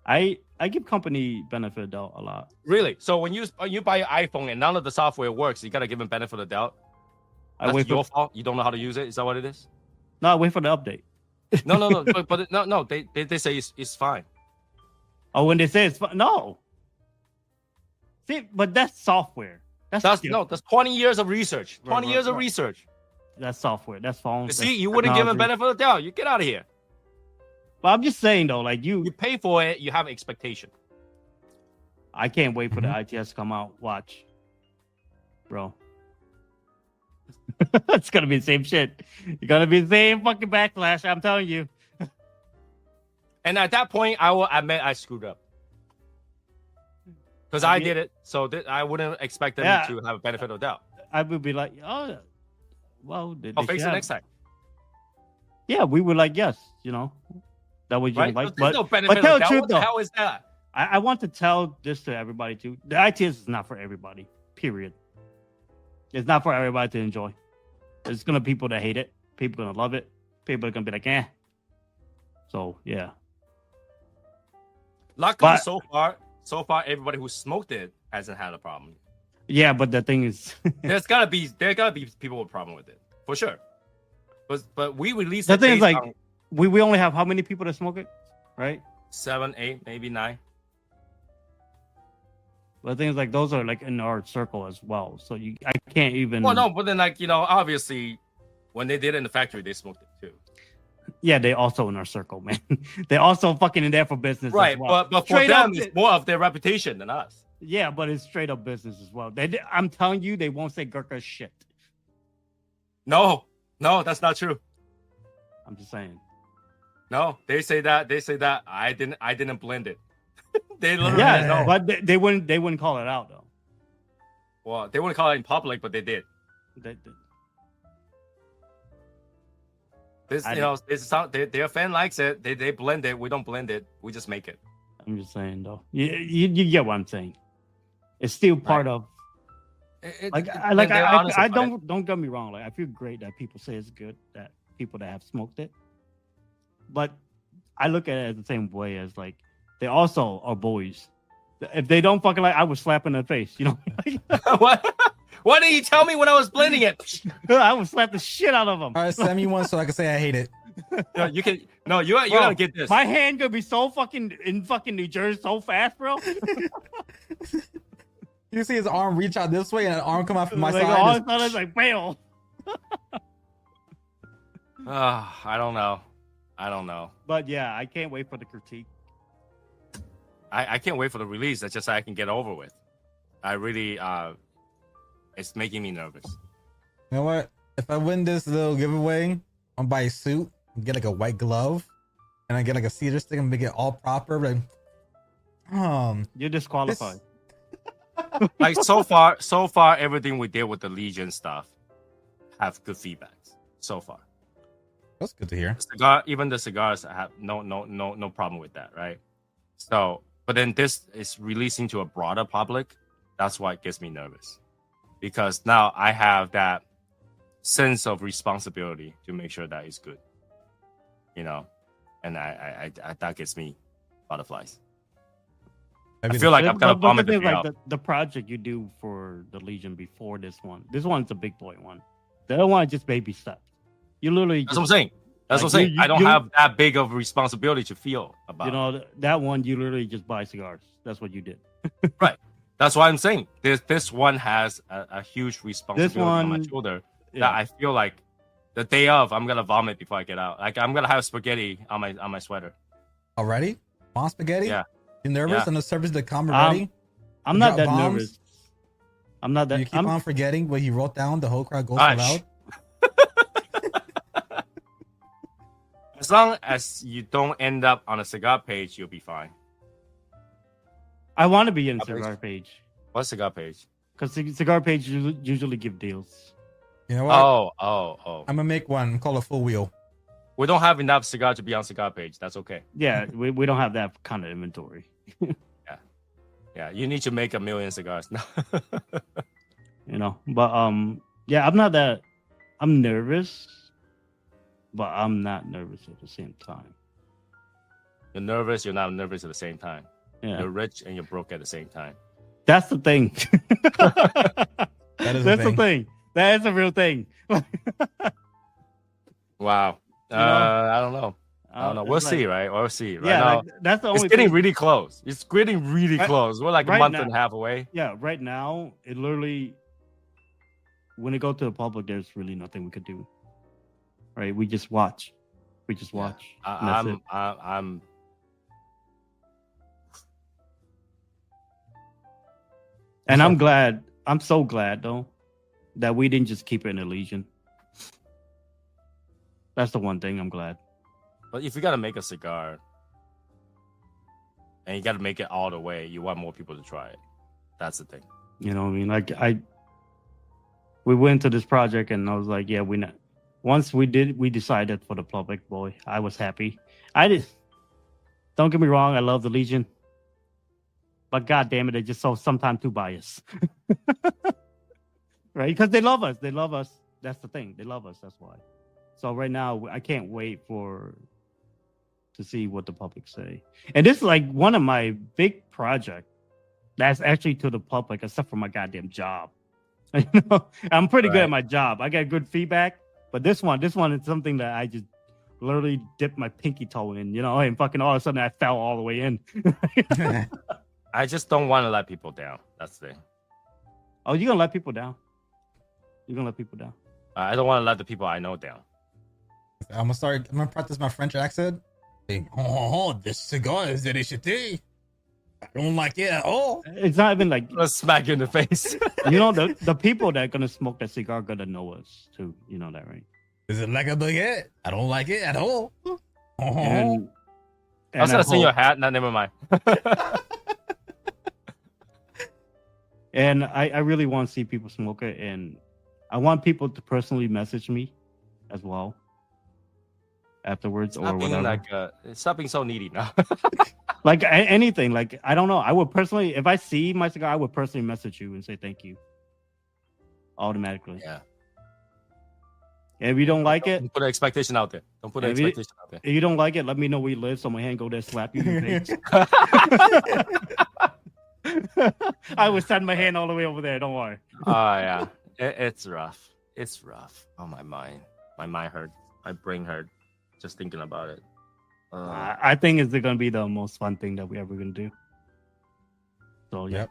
I give company benefit of doubt a lot. Really? So when you buy your iPhone and none of the software works, you gotta give them benefit of the doubt. That's your fault. You don't know how to use it. Is that what it is? No, I wait for the update. No. but no. They say it's fine. Oh, when they say it's fine, no. See, but that's software. That's 20 years of research. 20 years of research. That's software. That's phone. See, you wouldn't give them benefit of the doubt. You get out of here. But I'm just saying though, like You pay for it. You have expectation. I can't wait for the ITS to come out. Watch, bro. It's gonna be the same shit. You're gonna be the same fucking backlash. I'm telling you. And at that point, I will admit I screwed up. Because I did it, so I wouldn't expect them to have a benefit of doubt. I would be like, oh, well, I'll fix it next time. Yeah, we were like, yes, that was you like. There's no benefit of doubt. What the hell is that? I want to tell this to everybody too. The ITS is not for everybody. Period. It's not for everybody to enjoy. There's gonna be people that hate it. People gonna love it. People are gonna be like, eh. So yeah. Luckily, so far, everybody who smoked it hasn't had a problem. Yeah, but the thing is, there gotta be people with a problem with it for sure. But we released the thing is like we only have how many people that smoke it, right? 7, 8, maybe 9. But things like those are like in our circle as well, so I can't even. Well, no, but then obviously, when they did it in the factory, they smoked it too. Yeah, they also in our circle, man. They also fucking in there for business, right? As well. But for them, it's more of their reputation than us. Yeah, but it's straight up business as well. I'm telling you, they won't say Gurkha shit. No, that's not true. I'm just saying. No, they say that. I didn't blend it. They literally know. But they wouldn't call it out though. Well, they wouldn't call it in public, but they did. Their fan likes it. They blend it. We don't blend it. We just make it. I'm just saying though. You get what I'm saying. It's still part of. I don't get me wrong. Like I feel great that people say it's good that people that have smoked it, but I look at it as the same way as like they also are boys. If they don't fucking like, I would slap in their face. What? Why didn't you tell me when I was blending it? I would slap the shit out of them. All right, send me one so I can say I hate it. No, you can. No, you gotta get this. My hand gonna be so fucking in fucking New Jersey so fast, bro. You see his arm reach out this way and an arm come out from my side. All of a sudden, it's like, bail. I don't know. But yeah, I can't wait for the critique. I can't wait for the release. That's just so I can get over with. I really, it's making me nervous. You know what? If I win this little giveaway, I'll buy a suit, get like a white glove, and I get like a cedar stick and make it all proper. Like, you're disqualified. Like so far, everything we did with the Legion stuff have good feedbacks so far. That's good to hear. Even the cigars have no problem with that, right? So, but then this is releasing to a broader public. That's why it gets me nervous, because now I have that sense of responsibility to make sure that it's good, and I that gets me butterflies. I feel like I'm gonna vomit the like the project you do for the Legion before this one's a big boy one. The other one is just baby steps. You literally that's what I'm saying. That's what I'm saying. I don't have that big of a responsibility to feel about. That one you literally just buy cigars. That's what you did. Right. That's why I'm saying this one has a huge responsibility on my shoulder that I feel like the day of I'm gonna vomit before I get out. Like I'm gonna have spaghetti on my sweater. Already? On spaghetti? Yeah. You nervous on the surface of the comment ready? I'm not that nervous. I'm not that. You keep on forgetting what he wrote down. The whole crowd goes loud. As long as you don't end up on a cigar page, you'll be fine. I want to be in cigar page. What cigar page? Because cigar page usually give deals. You know what? Oh. I'm gonna make one called a full wheel. We don't have enough cigar to be on cigar page. That's okay. Yeah, we don't have that kind of inventory. Yeah. You need to make 1 million cigars. But yeah, I'm nervous, but I'm not nervous at the same time. You're nervous. You're not nervous at the same time. Yeah. You're rich and you're broke at the same time. That's the thing. That's the thing. That is a real thing. Wow. I don't know. We'll see, right? We'll see. Right now, that's the only. It's getting really close. It's getting really close. We're like a month and a half away. Yeah, right now it literally. When it goes to the public, there's really nothing we could do. Right? We just watch. I'm. And I'm glad. I'm so glad though that we didn't just keep it in the Legion. That's the one thing I'm glad. But if you gotta make a cigar, and you gotta make it all the way, you want more people to try it. That's the thing. You know what I mean? Like we went to this project and I was like, yeah, once we decided for the public, boy, I was happy. Don't get me wrong, I love the Legion. But god damn it, they're just so sometimes too biased. Right? Because they love us. They love us. That's the thing. They love us. That's why. So right now, I can't wait to see what the public say. And this is like one of my big projects that's actually to the public, except for my goddamn job. You know, I'm pretty good at my job. I get good feedback. But this one is something that I just literally dipped my pinky toe in, you know, and fucking all of a sudden I fell all the way in. I just don't want to let people down. That's the thing. Oh, you're gonna let people down? You're gonna let people down? I don't want to let the people I know down. I'm gonna practice my French accent. Hey, this cigar is delicious. I don't like it at all. It's not even like Let's smack you in the face. you know the people that are gonna smoke that cigar gonna know us too. You know that, right? Is it like a baguette? I don't like it at all. And I was gonna sing your hat. No, never mind. And I really want to see people smoke it, and I want people to personally message me as well afterwards or whatever. Stop being so needy now. Like anything. Like I don't know. I would personally, if I see my cigar, I would personally message you and say thank you automatically. Yeah. If you don't like it, Don't put an expectation out there. Don't put an expectation out there. if you don't like it, let me know where you live so my hand go there, slap you in the face. I would send my hand all the way over there. Don't worry. Oh yeah, it's rough. It's rough. Oh, my mind hurt. My brain hurt just thinking about it. I think it's going to be the most fun thing that we ever going to do. So yeah. Yep.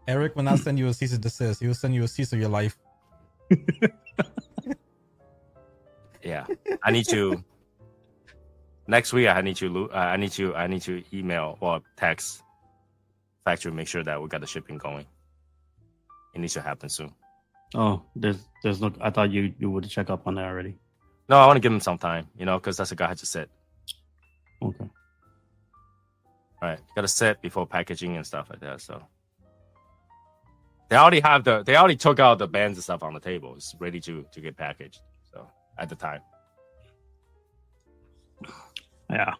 Eric will not send you a cease and desist. He will send you a cease of your life. Yeah, I need to. Next week, I need to email or text factory, make sure that we got the shipping going. It needs to happen soon. Oh, there's no. I thought you would check up on that already. No, I want to give him some time, because that's a guy has to sit. Okay. All right, got to sit before packaging and stuff like that. So they already took out the bands and stuff on the table. It's ready to get packaged. So at the time. Yeah.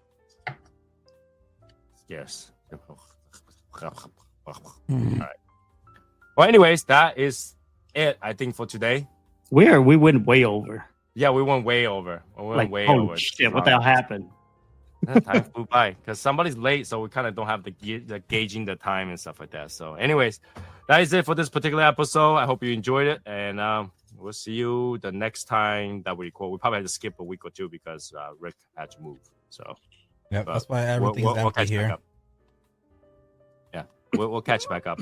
Yes. All right. Well, anyways, that is it, I think, for today. We went way over. Yeah, we went way over. Way holy over. Shit, what the hell happened? Time flew by because somebody's late, so we kind of don't have the gauging the time and stuff like that. So, anyways, that is it for this particular episode. I hope you enjoyed it, and we'll see you the next time that we record. We probably had to skip a week or two because Rick had to move. So, yeah, that's why everything's we'll empty catch here. back up. Yeah, we'll catch back up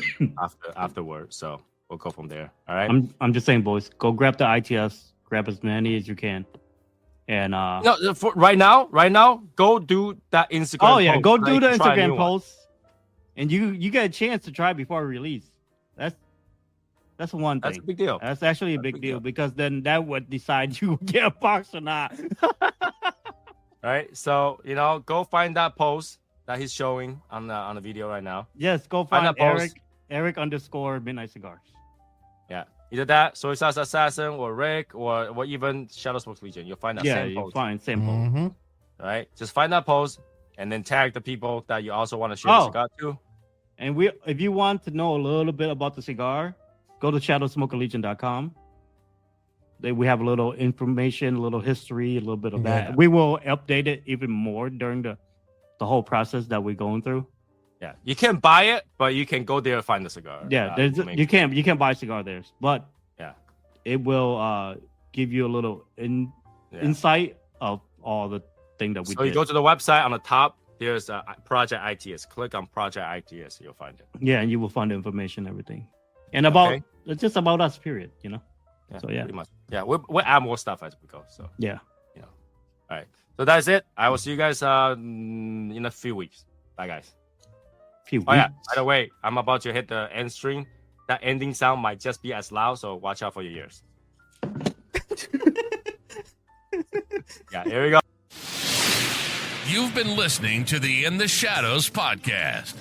afterwards. So we'll go from there. All right. I'm just saying, boys, go grab the ITS, grab as many as you can, and no, for right now, go do that Instagram. Oh yeah, post, go do the try a Instagram new one. post, and you get a chance to try before release. That's one thing. That's a big deal. That's actually a big deal because then that would decide you get a box or not. All right, so go find that post that he's showing on the video right now. Yes, go find that post. Eric _ Midnight Cigars. Yeah, either that, Soysauceassassin, or Rick, or even Shadowsmokerslegion. You'll find that same post. Same post. Mm-hmm. All right, just find that post and then tag the people that you also want to share the cigar to. And if you want to know a little bit about the cigar, go to shadowsmokerslegion.com. We have a little information, a little history, a little bit of that. We will update it even more during the whole process that we're going through. Yeah, you can't buy it, but you can go there and find the cigar. Yeah, you can't buy cigar there, but it will give you a little insight of all the thing that we did. So you go to the website on the top. There's Project ITS. Click on Project ITS. You'll find it. Yeah, and you will find the information, everything, and it's just about us. Period. Yeah, so yeah, pretty much. Yeah, we'll add more stuff as we go. So yeah. All right. So that's it. I will see you guys in a few weeks. Bye, guys. Few weeks. Oh yeah. By the way, I'm about to hit the end stream. that ending sound might just be as loud, so watch out for your ears. Yeah, here we go. You've been listening to the In the Shadows podcast.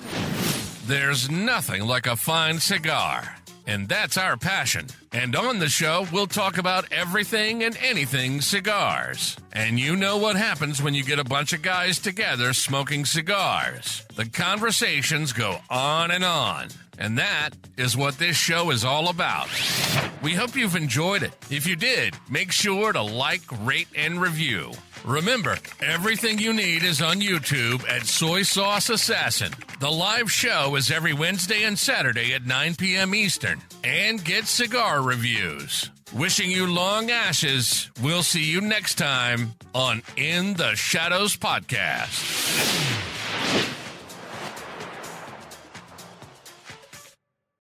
There's nothing like a fine cigar, and that's our passion. And on the show, we'll talk about everything and anything cigars. And you know what happens when you get a bunch of guys together smoking cigars. The conversations go on. And that is what this show is all about. We hope you've enjoyed it. If you did, make sure to like, rate, and review. Remember, everything you need is on YouTube at Soy Sauce Assassin. The live show is every Wednesday and Saturday at 9 p.m. Eastern. And get cigar reviews. Wishing you long ashes. We'll see you next time on In the Shadows podcast.